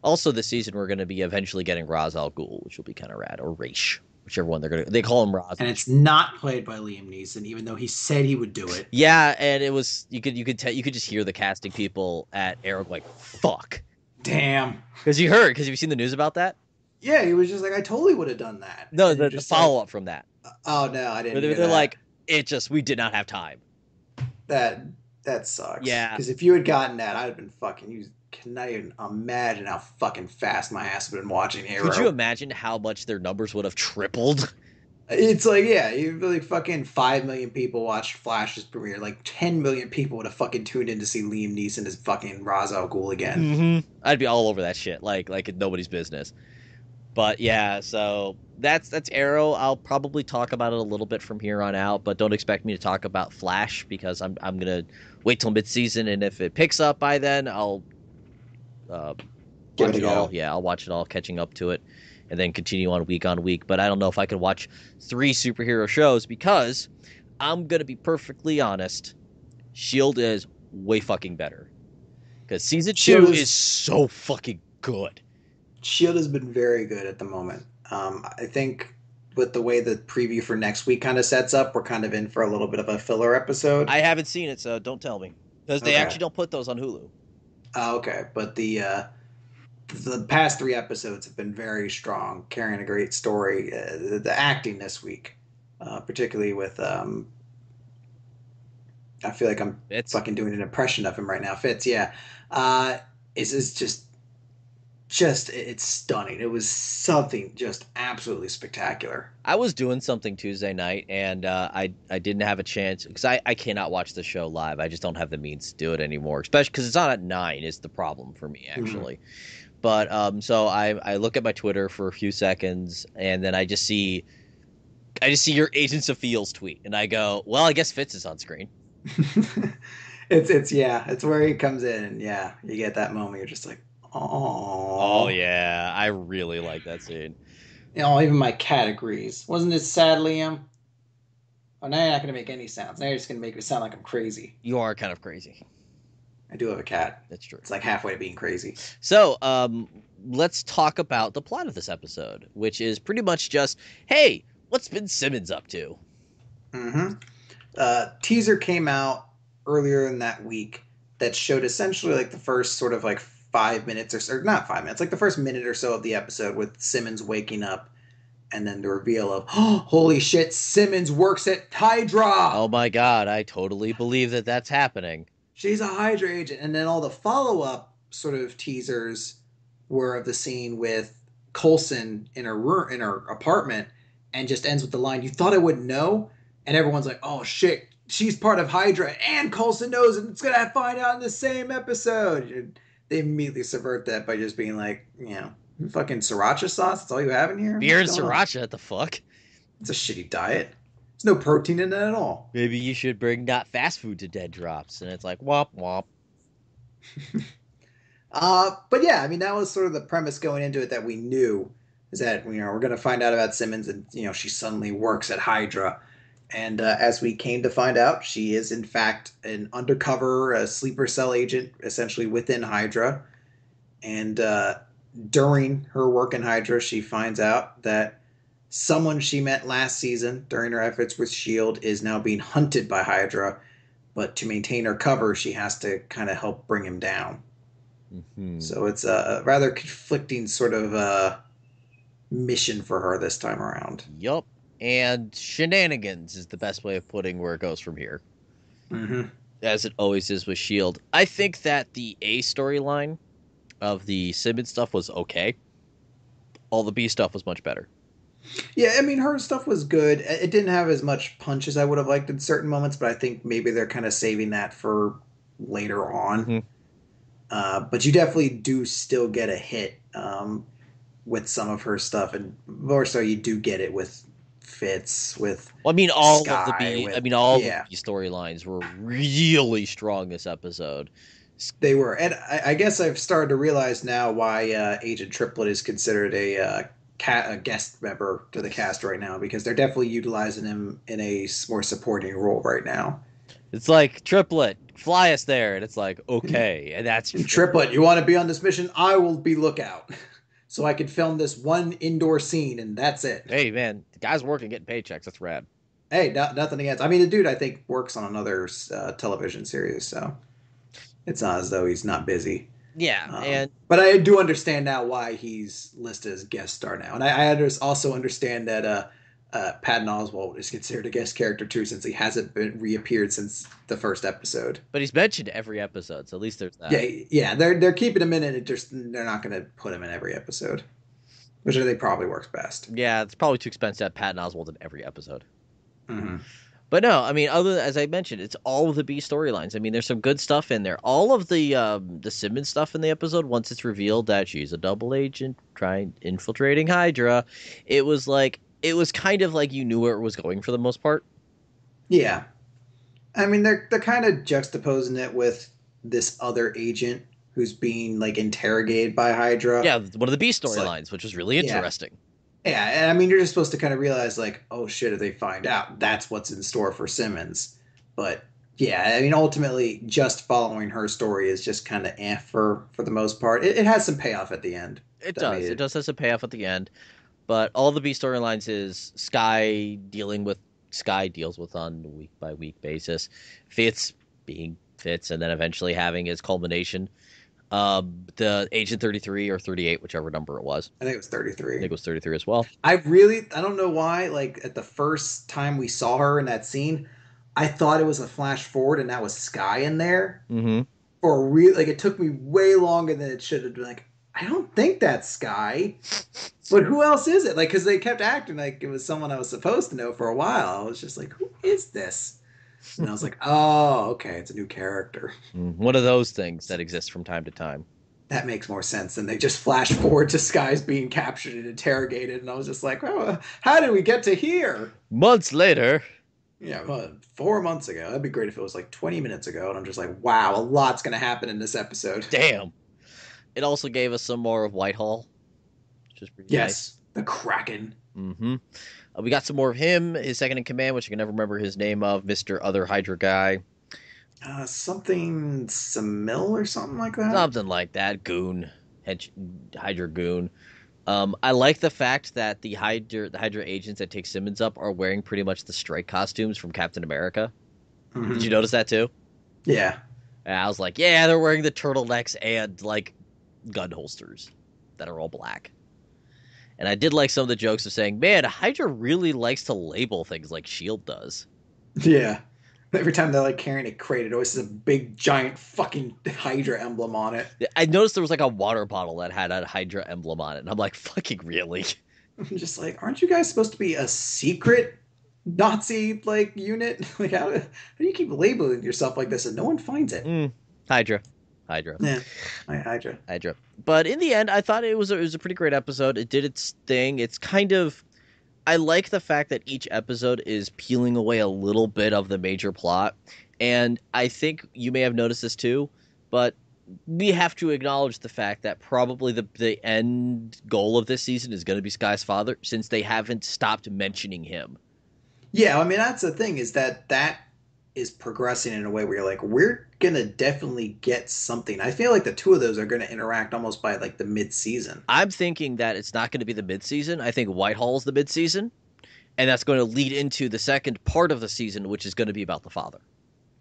Also, this season we're going to be eventually getting Ra's al Ghul, which will be kind of rad, or Raish, whichever one they call him Ra's. And it's not played by Liam Neeson, even though he said he would do it. Yeah, and it was you could just hear the casting people at Arrow like, "Fuck, damn," because you've seen the news about that. Yeah, he was just like, "I totally would have done that." No, the follow up from that. Oh no, I didn't. They're like, we did not have time. That sucks. Yeah, because if you had gotten that, I'd have been fucking. You cannot even imagine how fucking fast my ass would have been watching Arrow. Could you imagine how much their numbers would have tripled? It's like, yeah, you like fucking 5 million people watched Flash's premiere. Like 10 million people would have fucking tuned in to see Liam Neeson as fucking Ra's al Ghul again. Mm-hmm. I'd be all over that shit, like it's nobody's business. But yeah, so that's Arrow. I'll probably talk about it a little bit from here on out, but don't expect me to talk about Flash because I'm gonna wait till mid-season, and if it picks up by then, I'll watch it all. Yeah, I'll watch it all, catching up to it, and then continue on week. But I don't know if I can watch 3 superhero shows because I'm gonna be perfectly honest. S.H.I.E.L.D. is way fucking better because season 2 is so fucking good. S.H.I.E.L.D. has been very good at the moment. I think with the way the preview for next week kind of sets up, we're kind of in for a little bit of a filler episode. I haven't seen it, so don't tell me because they actually don't put those on Hulu. Okay, but the past 3 episodes have been very strong, carrying a great story. The acting this week, particularly with I feel like I'm fucking doing an impression of him right now. Fitz, yeah, is just it's stunning. It was something just absolutely spectacular. I was doing something Tuesday night, and I didn't have a chance because I cannot watch the show live. I just don't have the means to do it anymore, especially because it's on at 9 is the problem for me, actually. Mm-hmm. But so I look at my Twitter for a few seconds, and then I just see your Agents of Feels tweet, and I go, well, I guess Fitz is on screen. It's where he comes in, and yeah, you get that moment. You're just like, oh yeah, I really like that scene. You know, even my cat agrees. Wasn't it sad, Liam? Oh, now you're not going to make any sounds. Now you're just going to make me sound like I'm crazy. You are kind of crazy. I do have a cat. That's true. It's like halfway to being crazy. So, let's talk about the plot of this episode, which is pretty much just, hey, what's Ben Simmons up to? Mm-hmm. Teaser came out earlier in that week that showed essentially like the first sort of like 5 minutes or not 5 minutes, like the first minute or so of the episode with Simmons waking up, and then the reveal of, oh, holy shit, Simmons works at Hydra. Oh my god, I totally believe that that's happening. She's a Hydra agent. And then all the follow-up sort of teasers were of the scene with Coulson in her apartment, and just ends with the line, "You thought I wouldn't know?" And everyone's like, "Oh shit, she's part of Hydra, and Coulson knows, and it's gonna find out in the same episode." And they immediately subvert that by just being like, fucking sriracha sauce. That's all you have in here. Beer and What's going on? sriracha, what the fuck? It's a shitty diet. There's no protein in it at all. Maybe you should bring not fast food to Dead Drops. And it's like, womp womp. But yeah, I mean, that was sort of the premise going into it, that we knew is that, we're going to find out about Simmons, and, she suddenly works at Hydra. And as we came to find out, she is in fact an undercover, a sleeper cell agent, essentially within Hydra. And during her work in Hydra, she finds out that someone she met last season during her efforts with S.H.I.E.L.D. is now being hunted by Hydra. But to maintain her cover, she has to kind of help bring him down. Mm-hmm. So it's a rather conflicting sort of mission for her this time around. Yup. And shenanigans is the best way of putting where it goes from here. Mm-hmm. As it always is with S.H.I.E.L.D. I think that the A storyline of the Simmons stuff was okay. All the B stuff was much better. Yeah, I mean, her stuff was good. It didn't have as much punch as I would have liked in certain moments, but I think maybe they're kind of saving that for later on. Mm-hmm. But you definitely do still get a hit with some of her stuff, and more so you do get it with Fitz, with all of the B. the B storylines were really strong this episode. They were, and I guess I've started to realize now why Agent Triplet is considered a guest member to the cast right now, because they're definitely utilizing him in a more supporting role right now. It's like, Triplet, fly us there, and it's like, okay, and that's Triplet. You want to be on this mission? I will be lookout, so I can film this one indoor scene, and that's it. Hey man, the guy's working, getting paychecks. That's rad. Hey, nothing against. I mean, the dude I think works on another television series, so it's not as though he's not busy. Yeah, but I do understand now why he's listed as guest star now, and I also understand that Patton Oswalt is considered a guest character too, since he hasn't been reappeared since the first episode. But he's mentioned every episode, so at least there's that. Yeah, they're keeping him in it. They're not going to put him in every episode, which I think probably works best. Yeah, it's probably too expensive to have Patton Oswalt in every episode. Mm-hmm. But no, I mean, as I mentioned, it's all of the B storylines. I mean, there's some good stuff in there. All of the Simmons stuff in the episode, once it's revealed that she's a double agent infiltrating Hydra, it was kind of like you knew where it was going for the most part. Yeah, I mean, they're kind of juxtaposing it with this other agent who's being interrogated by Hydra. Yeah, one of the B storylines, which was really interesting. Yeah, and I mean, you're just supposed to kind of realize, oh shit, if they find out, that's what's in store for Simmons. But yeah, I mean, ultimately, just following her story is just kind of for the most part. It has some payoff at the end. It does. It does have some payoff at the end. But all the B storylines is Skye deals with on a week by week basis. Fitz being Fitz, and then eventually having his culmination. The Agent 33 or 38, whichever number it was. I think it was 33. I think it was 33 as well. I don't know why, at the first time we saw her in that scene, I thought it was a flash forward and that was Skye in there. Mm-hmm. For it took me way longer than it should have been. I don't think that's Skye. But who else is it? Because they kept acting like it was someone I was supposed to know for a while. I was just like, who is this? And I was like, oh, okay, it's a new character. One of those things that exist from time to time. That makes more sense than they just flash forward to Skye's being captured and interrogated. And I was just like, oh, how did we get to here? Months later. Yeah, 4 months ago. That'd be great if it was 20 minutes ago. And I'm just like, wow, a lot's going to happen in this episode. Damn. It also gave us some more of Whitehall, which is pretty nice. The Kraken. Mm-hmm. We got some more of him, his second in command, which I can never remember his name of, Mr. Other Hydra Guy. Something Samil or something like that? Something like that. Goon. Hydra Goon. I like the fact that the Hydra agents that take Simmons up are wearing pretty much the strike costumes from Captain America. Mm-hmm. Did you notice that too? Yeah. And I was like, yeah, they're wearing the turtlenecks and gun holsters that are all black. And I did like some of the jokes of saying, man, Hydra really likes to label things like S.H.I.E.L.D. does. Yeah. Every time they're like carrying a crate, it always has a big giant fucking Hydra emblem on it. I noticed there was like a water bottle that had a Hydra emblem on it, and I'm like, fucking really? I'm just like, aren't you guys supposed to be a secret Nazi like unit? Like, how do you keep labeling yourself like this and no one finds it? Mm, Hydra. Hydra. Yeah, my Hydra. Hydra. But in the end, I thought it was a pretty great episode. It did its thing. It's kind of I like the fact that each episode is peeling away a little bit of the major plot. And I think you may have noticed this too, but we have to acknowledge the fact that probably the end goal of this season is going to be Sky's father, since they haven't stopped mentioning him. Yeah, I mean that's the thing is that is progressing in a way where you're like, we're gonna definitely get something. I feel like the two of those are gonna interact almost by like the mid-season. I'm thinking that it's not going to be the mid-season. I think Whitehall's the mid-season, and that's going to lead into the second part of the season, which is going to be about the father.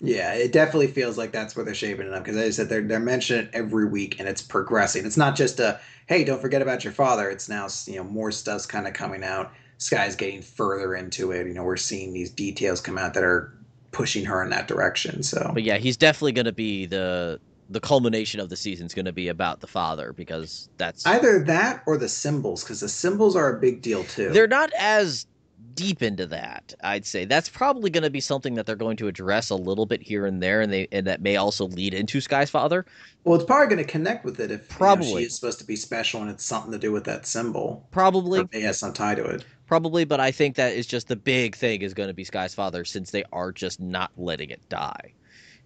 Yeah, it definitely feels like that's where they're shaping it up because as I said they're mentioning it every week and it's progressing. It's not just a hey, don't forget about your father. It's now more stuff's kind of coming out. Sky's getting further into it. We're seeing these details come out that are pushing her in that direction. So, But yeah, he's definitely going to be the culmination of the season is going to be about the father, because that's either that or the symbols because the symbols are a big deal too. they're not as deep into that. I'd say that's probably going to be something that they're going to address a little bit here and there, and that may also lead into Sky's father. Well, it's probably going to connect with it if she Probably, is supposed to be special and it's something to do with that symbol, or probably, if it has some tie to it. probably. But I think that is just the big thing is going to be Sky's father, since they are just not letting it die.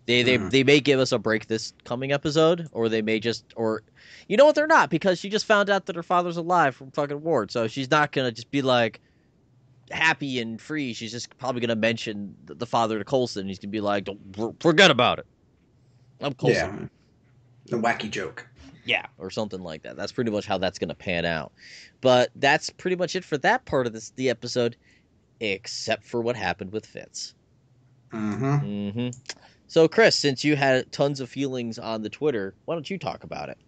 They may give us a break this coming episode, or they may just, or you know what, they're not, because she just found out that her father's alive from fucking Ward, so she's not gonna just be like happy and free. She's just probably gonna mention the father to Coulson. He's gonna be like, "Don't forget about it. I'm Coulson." Yeah, the wacky joke. Yeah, or something like that. That's pretty much how that's gonna pan out. But that's pretty much it for that part of the episode, except for what happened with Fitz. Mm-hmm. Mm-hmm. So, Chris, since you had tons of feelings on the Twitter, why don't you talk about it?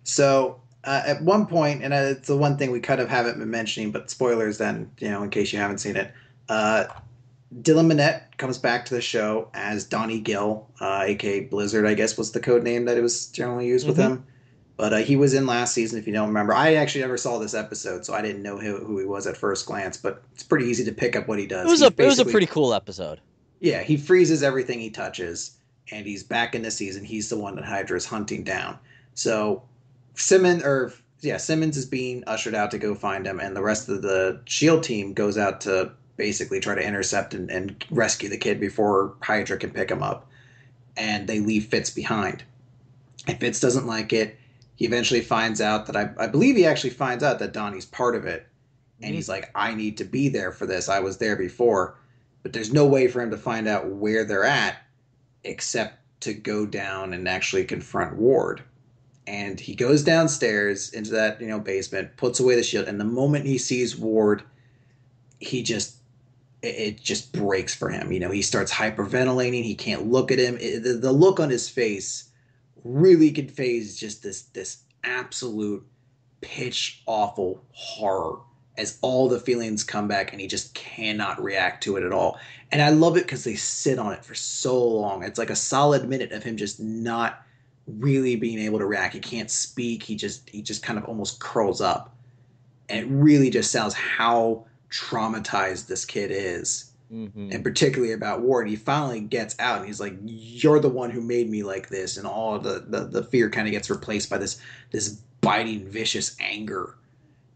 So at one point, and it's the one thing we kind of haven't been mentioning, but spoilers then, in case you haven't seen it. Dylan Minnette comes back to the show as Donnie Gill, aka Blizzard, I guess was the code name that it was generally used with him. But he was in last season, if you don't remember. I actually never saw this episode, so I didn't know who he was at first glance. But it's pretty easy to pick up what he does. It was a pretty cool episode. Yeah, he freezes everything he touches, and he's back in the season. He's the one that Hydra is hunting down. So Simmons is being ushered out to go find him, and the rest of the SHIELD team goes out to basically try to intercept and rescue the kid before Hydra can pick him up. And they leave Fitz behind. And Fitz doesn't like it. He eventually finds out that I believe he actually finds out that Donnie's part of it. And he's like, I need to be there for this. I was there before. But there's no way for him to find out where they're at except to go down and actually confront Ward. And he goes downstairs into that, basement, puts away the shield, and the moment he sees Ward, it just breaks for him. He starts hyperventilating. He can't look at him. The look on his face really conveys just this absolute pitch awful horror as all the feelings come back and he just cannot react to it at all. And I love it because they sit on it for so long. It's like a solid minute of him just not really being able to react. He can't speak. He just kind of almost curls up. And it really just sounds how traumatized this kid is. And particularly about Ward. He finally gets out and he's like, you're the one who made me like this. And all the fear kind of gets replaced by this biting, vicious anger.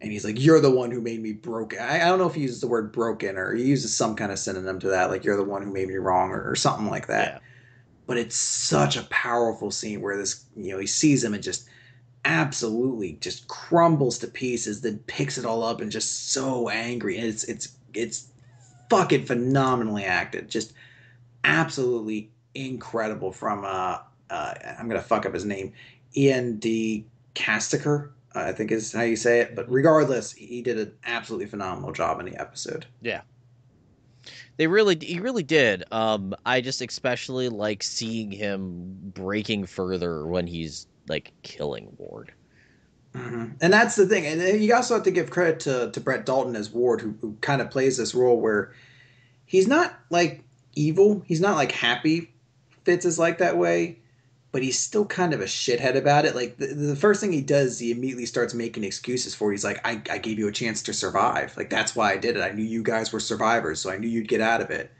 And he's like, you're the one who made me broken. I don't know if he uses the word broken or he uses some kind of synonym to that. Like, you're the one who made me wrong or something like that. Yeah. But it's such a powerful scene where this, he sees him and just absolutely just crumbles to pieces, then picks it all up and just so angry. And it's fucking phenomenally acted. Just absolutely incredible from, I'm going to fuck up his name, Ian D. Casticker. I think is how you say it. But regardless, he did an absolutely phenomenal job in the episode. Yeah. He really did. I just especially like seeing him breaking further when he's like killing Ward. Mm-hmm. And that's the thing. And you also have to give credit to Brett Dalton as Ward, who kind of plays this role where he's not like evil. He's not like happy. Fitz is like that way, but he's still kind of a shithead about it. Like the first thing he does, he immediately starts making excuses for. He's like, I gave you a chance to survive. Like that's why I did it. I knew you guys were survivors, so I knew you'd get out of it.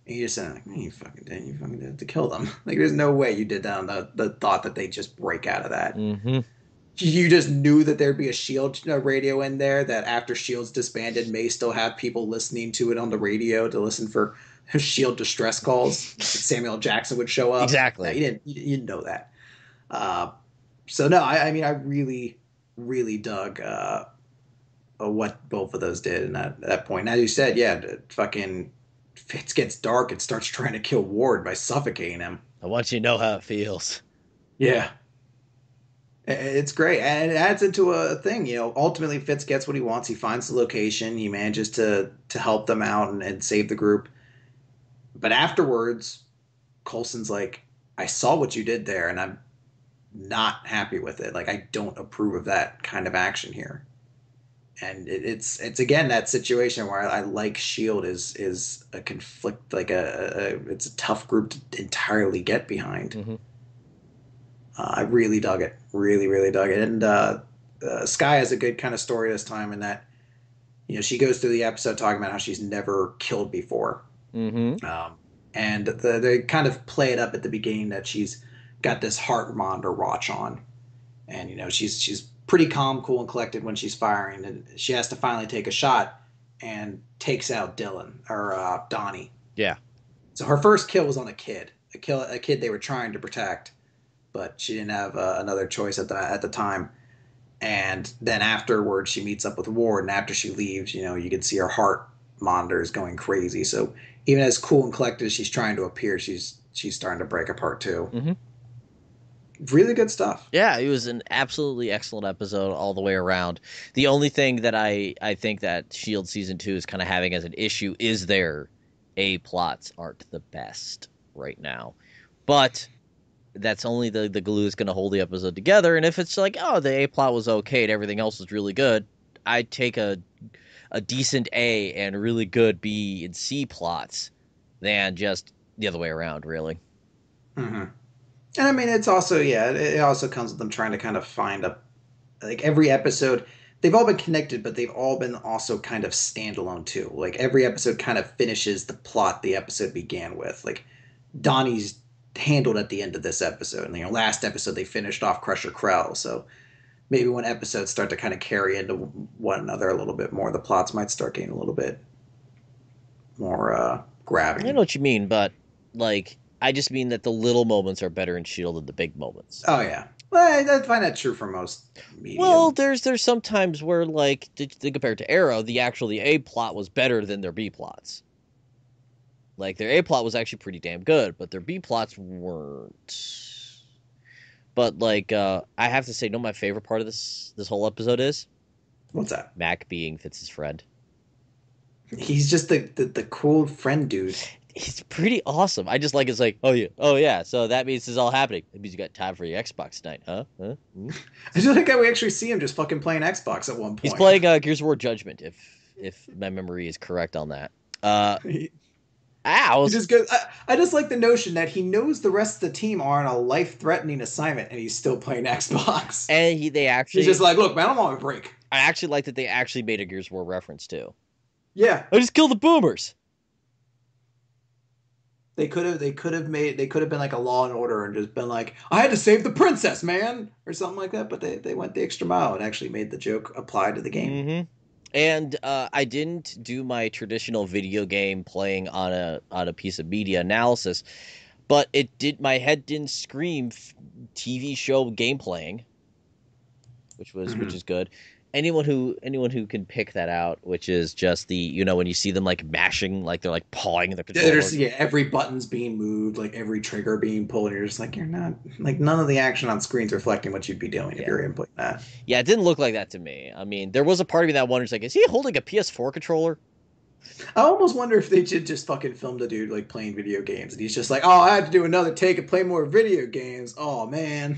And you just said, like, man, you fucking did. You fucking did to kill them. Like there's no way you did that on the thought that they just break out of that. Mm-hmm. You just knew that there'd be a Shield radio in there. That after Shield's disbanded, may still have people listening to it on the radio to listen for Shield distress calls. Samuel Jackson would show up. Exactly. No, you didn't know that. So no, I mean, I really, really dug what both of those did in that point. And as you said, yeah, fucking Fitz gets dark and starts trying to kill Ward by suffocating him. I want you to know how it feels. Yeah. It's great, and it adds into a thing. Ultimately, Fitz gets what he wants. He finds the location. He manages to help them out and save the group. But afterwards, Coulson's like, "I saw what you did there, and I'm not happy with it. Like, I don't approve of that kind of action here." And it's again that situation where I like Shield is a conflict, like it's a tough group to entirely get behind. Mm-hmm. I really dug it. Really, really dug it. And Sky has a good kind of story this time in that, she goes through the episode talking about how she's never killed before. Mm-hmm. And they kind of play it up at the beginning that she's got this heart monitor watch on. And, she's pretty calm, cool, and collected when she's firing. And she has to finally take a shot and takes out Donnie. Yeah. So her first kill was on a kid they were trying to protect. But she didn't have another choice at the time. And then afterwards, she meets up with Ward, and after she leaves, you can see her heart monitor is going crazy. So even as cool and collected as she's trying to appear, she's starting to break apart too. Mm-hmm. Really good stuff. Yeah, it was an absolutely excellent episode all the way around. The only thing that I think that Shield Season 2 is kind of having as an issue is their A plots aren't the best right now. But that's only the glue that's going to hold the episode together. And if it's like, oh, the A plot was okay and everything else was really good, I'd take a decent A and really good B and C plots than just the other way around, really. Mm-hmm. And I mean, it's also, it also comes with them trying to kind of find like every episode, they've all been connected, but they've all been also kind of standalone too. Like every episode kind of finishes the plot the episode began with. Like Donnie's handled at the end of this episode. And last episode they finished off Crusher Krell. So maybe when episodes start to kind of carry into one another a little bit more, the plots might start getting a little bit more grabbing. I know what you mean, but like I just mean that the little moments are better in Shield than the big moments. Oh yeah. Well, I find that true for most media. Well, there's some times where like compared to Arrow, the A plot was better than their B plots. Like, their A plot was actually pretty damn good, but their B plots weren't. But, like, I have to say, my favorite part of this whole episode is? What's that? Mac being Fitz's friend. He's just the cool friend dude. He's pretty awesome. I just like it's like, oh yeah, so that means this is all happening. That means you got time for your Xbox tonight, huh? Mm-hmm. I just like how we actually see him just fucking playing Xbox at one point. He's playing Gears of War Judgment, if my memory is correct on that. He just goes, I just like the notion that he knows the rest of the team are on a life-threatening assignment, and he's still playing Xbox. And he's just like, look, man, I'm on a break. I actually like that they actually made a Gears of War reference too. Yeah, I just killed the boomers. They could have been like a Law and Order and just been like, I had to save the princess, man, or something like that. But they went the extra mile and actually made the joke apply to the game. Mm-hmm. And I didn't do my traditional video game playing on a piece of media analysis, but my head didn't scream TV show game playing, which is good. Anyone who can pick that out, which is just the when you see them like mashing, like they're like pawing the controller. Every button's being moved, like every trigger being pulled, and you're just like, you're not like none of the action on screen's reflecting what you'd be doing if you're inputting that. Yeah, it didn't look like that to me. I mean, there was a part of me that wonders like, is he holding a PS4 controller? I almost wonder if they should just fucking film the dude like playing video games, and he's just like, oh, I had to do another take and play more video games. Oh man.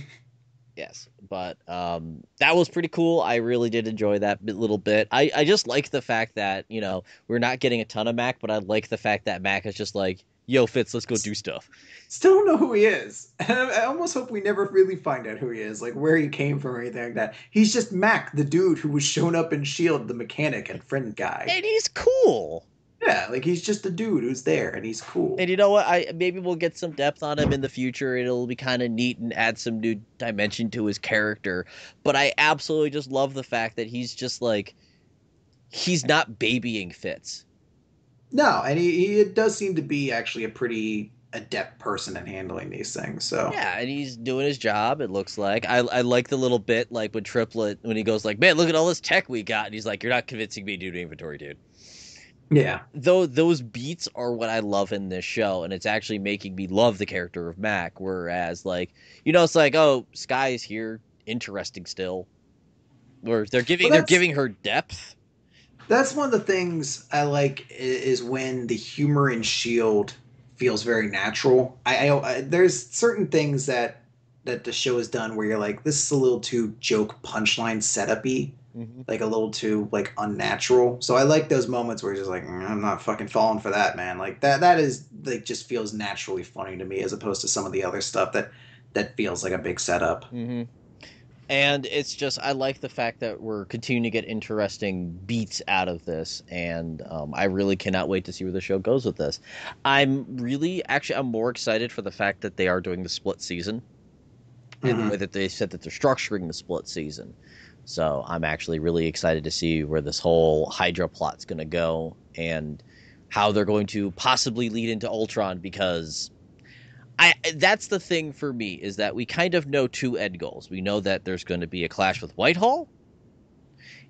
Yes, but that was pretty cool. I really did enjoy that little bit. I just like the fact that, we're not getting a ton of Mac, but I like the fact that Mac is just like, yo, Fitz, let's go do stuff. Still don't know who he is. And I almost hope we never really find out who he is, like where he came from or anything like that. He's just Mac, the dude who was shown up in Shield, the mechanic and friend guy. And he's cool. Yeah, like he's just a dude who's there and he's cool. And you know what? Maybe we'll get some depth on him in the future. It'll be kind of neat and add some new dimension to his character. But I absolutely just love the fact that he's just like, he's not babying Fitz. No, and he does seem to be actually a pretty adept person in handling these things. So Yeah, and he's doing his job. It looks like I like the little bit like with Triplet when he goes like, "Man, look at all this tech we got," and he's like, "You're not convincing me to do inventory, dude." yeah, Though those beats are what I love in this show, and it's actually making me love the character of Mac. Whereas, like, it's like, oh, Sky's here, interesting still. Or they're giving her depth. that's one of the things I like is when the humor in Shield feels very natural. There's certain things that the show has done where you're like, this is a little too joke punchline setupy, Mm-hmm. like a little too like unnatural. So I like those moments where you're just like, I'm not fucking falling for that, man. Like that is like just feels naturally funny to me as opposed to some of the other stuff that feels like a big setup. Mm-hmm. And it's just, I like the fact that we're continuing to get interesting beats out of this, and I really cannot wait to see where the show goes with this. I'm more excited for the fact that they are doing the split season, and the way that they said that they're structuring the split season. So I'm actually really excited to see where this whole Hydra plot's going to go, and how they're going to possibly lead into Ultron, because that's the thing for me, is that we kind of know two end goals. We know that there's going to be a clash with Whitehall,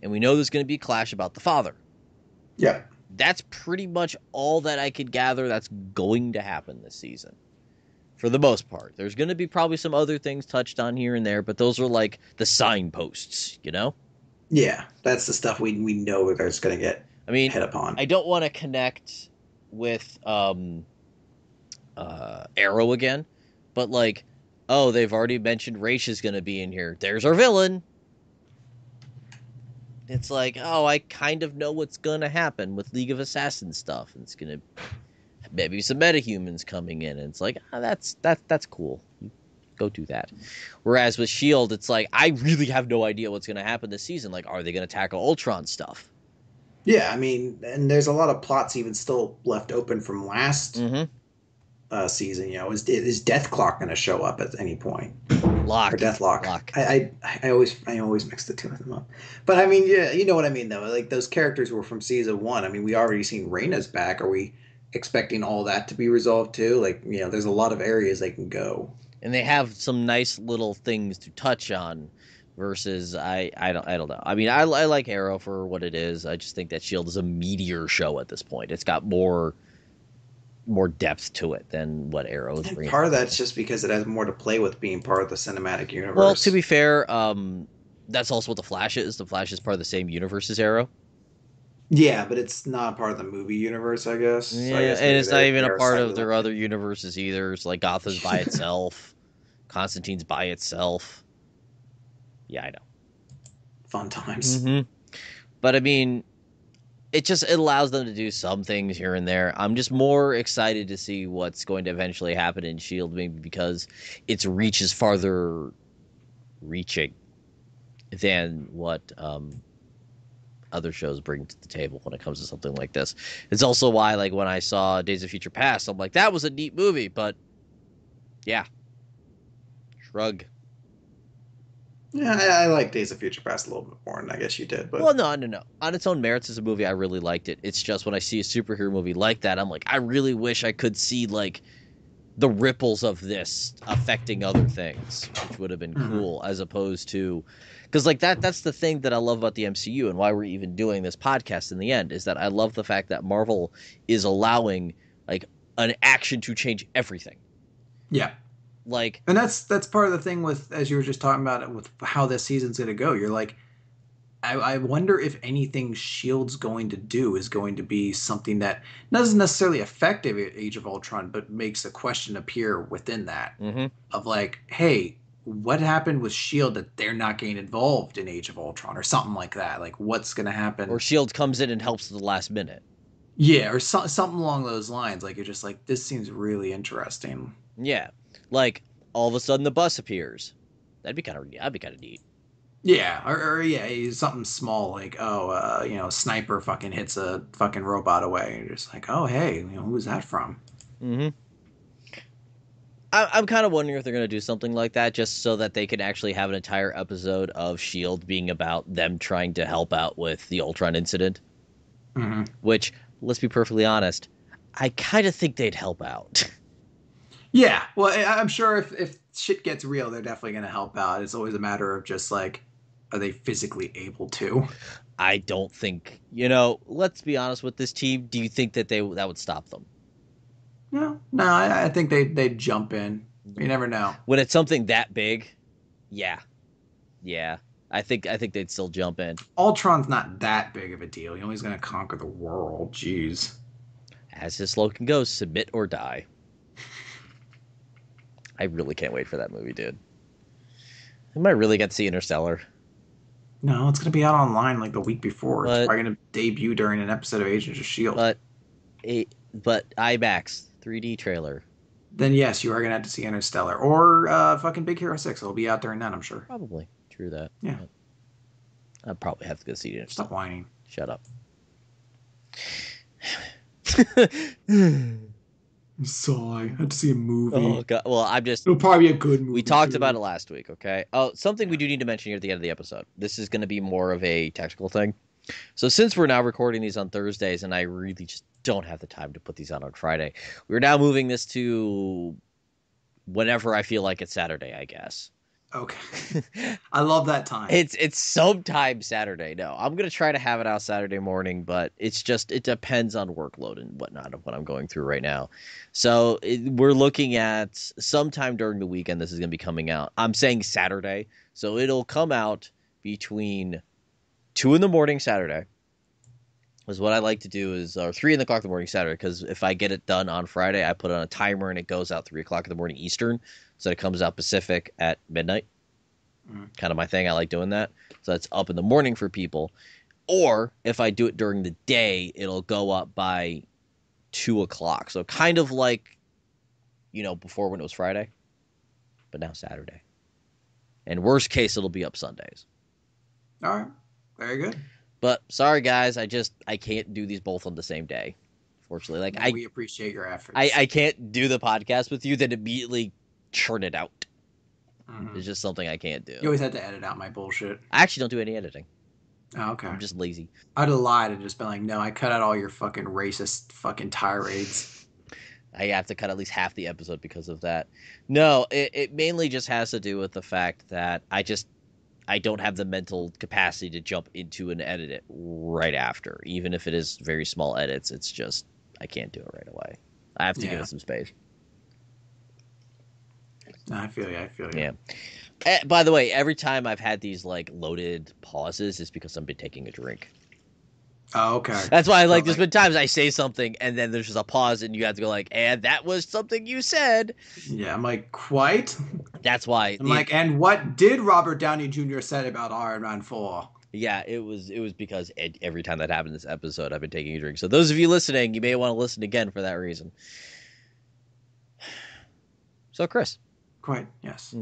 and we know there's going to be a clash about the father. Yeah. That's pretty much all that I could gather that's going to happen this season. For the most part. There's going to be probably some other things touched on here and there, but those are like the signposts, Yeah, that's the stuff we know that's going to get hit upon. I don't want to connect with Arrow again, but like, oh, they've already mentioned Raish is going to be in here. There's our villain. It's like, oh, I kind of know what's going to happen with League of Assassins stuff. It's going to maybe some metahumans coming in, and it's like, that's cool. Go do that. Whereas with Shield, it's like, I really have no idea what's going to happen this season. Like, are they going to tackle Ultron stuff? Yeah, I mean, and there's a lot of plots even still left open from last season. Is Death Clock going to show up at any point? Lock or Deathlock? Lock. I always mix the two of them up. But I mean, yeah, you know what I mean though. Like those characters were from season one. I mean, we already seen Reyna's back. Are we expecting all that to be resolved too? Like, there's a lot of areas they can go. And they have some nice little things to touch on versus I don't know. I mean, I like Arrow for what it is. I just think that Shield is a meatier show at this point. It's got more depth to it than what Arrow is bringing. Part of that's just because it has more to play with being part of the cinematic universe. Well, to be fair, that's also what the Flash is. The Flash is part of the same universe as Arrow. Yeah, but it's not part of the movie universe, I guess. Yeah, so I guess and it's not even a part of their other universes either. It's like Gotham's by itself, Constantine's by itself. Yeah, I know. Fun times. Mm-hmm. But I mean, it allows them to do some things here and there. I'm just more excited to see what's going to eventually happen in S.H.I.E.L.D., maybe because its reach is farther reaching than what other shows bring to the table when it comes to something like this. It's also why, like, when I saw Days of Future Past, I'm like, that was a neat movie, but yeah. Shrug. Yeah, I like Days of Future Past a little bit more than I guess you did. But well, no. On its own merits as a movie, I really liked it. It's just when I see a superhero movie like that, I'm like, I really wish I could see, like, the ripples of this affecting other things, which would have been cool, as opposed to... Because, like, that's the thing that I love about the MCU and why we're even doing this podcast in the end, is that I love the fact that Marvel is allowing, like, an action to change everything. Yeah. Like, and that's part of the thing with, as you were just talking about it, with how this season's going to go. You're like, I wonder if anything S.H.I.E.L.D's going to do is going to be something that doesn't necessarily affect Age of Ultron, but makes a question appear within that of like, hey, what happened with S.H.I.E.L.D. that they're not getting involved in Age of Ultron or something like that? Like, what's going to happen? Or S.H.I.E.L.D. comes in and helps at the last minute. Yeah, or something along those lines. Like you're just like, this seems really interesting. Yeah, like all of a sudden the bus appears. That'd be kind of neat. Yeah, or yeah, something small like, oh, sniper fucking hits a fucking robot away. And you're just like, oh, hey, who's that from? Hmm. I'm kind of wondering if they're going to do something like that just so that they can actually have an entire episode of S.H.I.E.L.D. being about them trying to help out with the Ultron incident. Hmm. Which, let's be perfectly honest, I kind of think they'd help out. Yeah, well, I'm sure if shit gets real, they're definitely going to help out. It's always a matter of just like, are they physically able to? I don't think, let's be honest with this team. Do you think that that would stop them? No, I think they'd jump in. You never know. When it's something that big, yeah, yeah. I think they'd still jump in. Ultron's not that big of a deal. He's going to conquer the world. Jeez. As his slogan goes, submit or die. I really can't wait for that movie, dude. I might really get to see Interstellar. No, it's going to be out online like the week before. It's But probably going to debut during an episode of Agents of S.H.I.E.L.D. but but IMAX 3D trailer. Then yes, you are going to have to see Interstellar. Or fucking Big Hero 6. It'll be out during then, I'm sure. Probably. True that. Yeah. I'd probably have to go see it. Stop whining. Shut up. Sigh. I had to see a movie. Oh god. Well, It'll probably be a good movie. we talked too. about it last week, okay? Oh, something we do need to mention here at the end of the episode. This is going to be more of a technical thing. So since we're now recording these on Thursdays and I really just don't have the time to put these on Friday, we're now moving this to whenever I feel like it's Saturday, I guess. Okay. I love that time. It's sometime Saturday. No, I'm gonna try to have it out Saturday morning, but it depends on workload and whatnot of what I'm going through right now. So we're looking at sometime during the weekend. This is gonna be coming out. I'm saying Saturday, so it'll come out between 2 in the morning Saturday. Is what I like to do is or 3 o'clock in the morning Saturday because if I get it done on Friday, I put on a timer and it goes out 3 o'clock in the morning Eastern, so it comes out Pacific at midnight. Kind of my thing. I like doing that. So it's up in the morning for people. Or if I do it during the day, it'll go up by 2 o'clock. So kind of like, before when it was Friday, but now Saturday. And worst case, it'll be up Sundays. All right. Very good. But sorry, guys. I can't do these both on the same day. Fortunately, we appreciate your efforts. I can't do the podcast with you, then immediately churn it out. Mm-hmm. It's just something I can't do. You always had to edit out my bullshit. I actually don't do any editing. Oh, okay. I'm just lazy. I'd have lied and just been like, no, I cut out all your fucking racist fucking tirades. I have to cut at least half the episode because of that. No, it mainly just has to do with the fact that I don't have the mental capacity to jump into and edit it right after. Even if it is very small edits, it's just, I can't do it right away. I have to give it some space. I feel you. Yeah. By the way, every time I've had these loaded pauses, it's because I've been taking a drink. Oh, okay. That's why there's been times I say something and then there's just a pause and you have to go and that was something you said. Yeah, I'm like, quite? That's why. I'm like, and what did Robert Downey Jr. say about Iron Man 4? Yeah, it was because every time that happened in this episode, I've been taking a drink. So those of you listening, you may want to listen again for that reason. So, Chris. Quite, yes.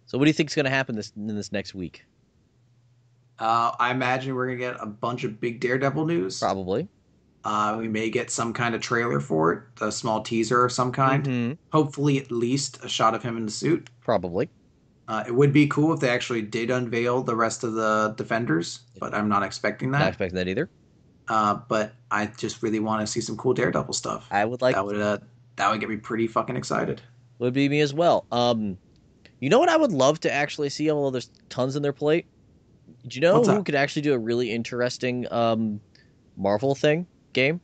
So what do you think is going to happen in this next week? I imagine we're going to get a bunch of big Daredevil news. Probably. We may get some kind of trailer for it, a small teaser of some kind. Mm-hmm. Hopefully at least a shot of him in the suit. Probably. It would be cool if they actually did unveil the rest of the Defenders, but I'm not expecting that. Not expecting that either. But I just really want to see some cool Daredevil stuff. I would like... That would get me pretty fucking excited. Would be me as well. You know what I would love to actually see, although there's tons in their plate? Do you know who could actually do a really interesting Marvel game?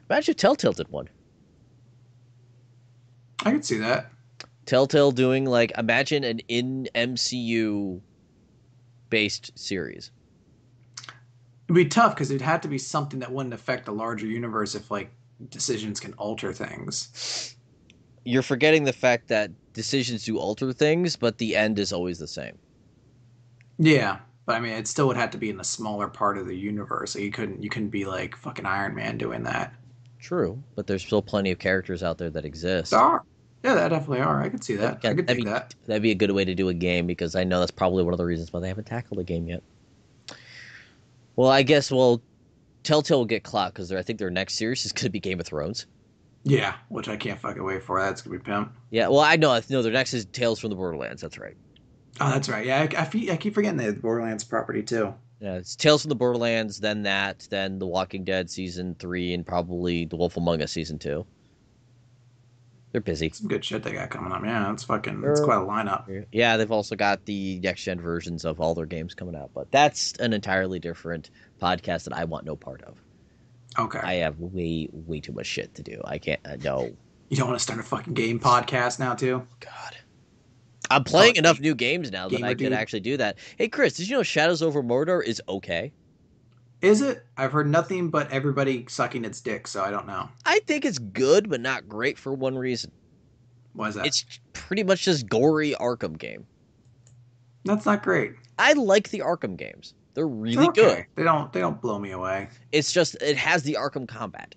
Imagine if Telltale did one. I could see that. Telltale doing, imagine an in-MCU based series. It'd be tough because it'd have to be something that wouldn't affect the larger universe if, decisions can alter things. You're forgetting the fact that decisions do alter things, but the end is always the same. Yeah. But I mean, it still would have to be in a smaller part of the universe. So you couldn't be like fucking Iron Man doing that. True, but there's still plenty of characters out there that There exist. are. Yeah, that definitely are. I could see that. I could That'd dig be that. that'd be a good way to do a game because I know that's probably one of the reasons why they haven't tackled a game yet. Well, I guess Telltale will get clout because I think their next series is going to be Game of Thrones. Yeah, which I can't fucking wait for. That's gonna be pimp. Yeah, well, I know. No, their next is Tales from the Borderlands. That's right. Oh, that's right. Yeah, I keep forgetting they have the Borderlands property too. Yeah, it's Tales from the Borderlands, then The Walking Dead season 3, and probably The Wolf Among Us season 2. They're busy. Some good shit they got coming up. Yeah, it's They're- quite a lineup. Yeah, they've also got the next gen versions of all their games coming out, but that's an entirely different podcast that I want no part of. Okay. I have way too much shit to do. I can't. No. You don't want to start a fucking game podcast now too? God. I'm playing Oh, enough new games now that gamer I could dude. actually do that. Hey, Chris, did you know Shadows over Mordor is okay? Is it? I've heard nothing but everybody sucking its dick, so I don't know. I think it's good, but not great for one reason. Why is that? It's pretty much just gory Arkham game. That's not great. I like the Arkham games. They're really They're okay. good. They don't blow me away. It's just it has the Arkham combat,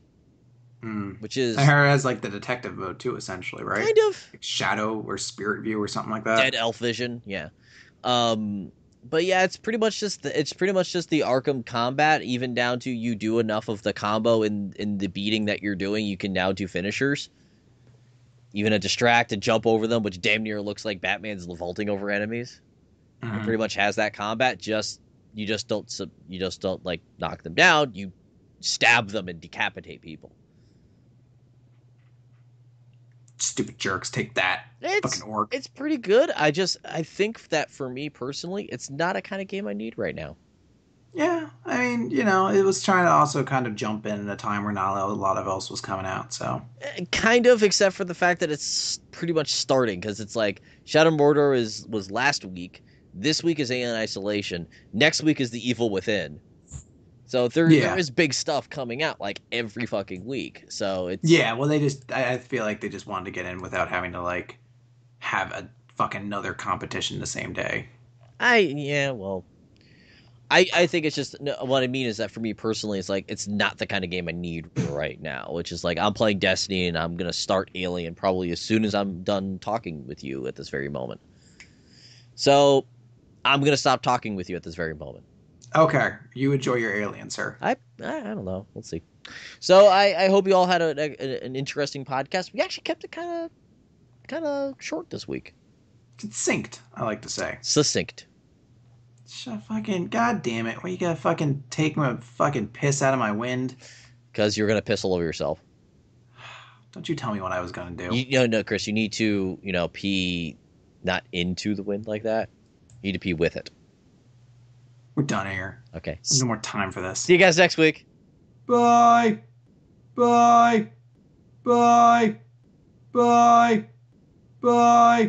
which is I heard it has like the detective mode too, essentially, right? kind of Like Shadow or Spirit View or something like that. dead elf vision. Yeah. But yeah, it's pretty much just the Arkham combat, even down to you do enough of the combo in the beating that you're doing, you can now do finishers. Even a distract and jump over them, which damn near looks like Batman's vaulting over enemies. It pretty much has that combat. You just don't like knock them down. You stab them and decapitate people. Stupid jerks, take that. Fucking orc. It's pretty good. I think that for me personally, it's not a kind of game I need right now. Yeah, I mean, it was trying to also kind of jump in at a time where not a lot of else was coming out, so. Kind of, except for the fact that it's pretty much starting, because it's like Shadow Mordor was last week. This week is Alien Isolation. Next week is The Evil Within. So there is big stuff coming out like every fucking week. So it's yeah. Well, I feel like they just wanted to get in without having to like have a fucking another competition the same day. I think it's just what I mean is that for me personally, it's like it's not the kind of game I need right now. Which is like I'm playing Destiny and I'm gonna start Alien probably as soon as I'm done talking with you at this very moment. So I'm gonna stop talking with you at this very moment. Okay, you enjoy your Alien, sir. I don't know. We'll see. So I hope you all had an interesting podcast. We actually kept it kind of short this week. Succinct, I like to say. Succinct. Fucking god damn it! Why you gotta fucking take my fucking piss out of my wind? Because you're gonna piss all over yourself. Don't you tell me what I was gonna do. No, Chris. You need to pee not into the wind like that. You need to pee with it. We're done here. Okay. There's no more time for this. See you guys next week. Bye. Bye. Bye. Bye. Bye.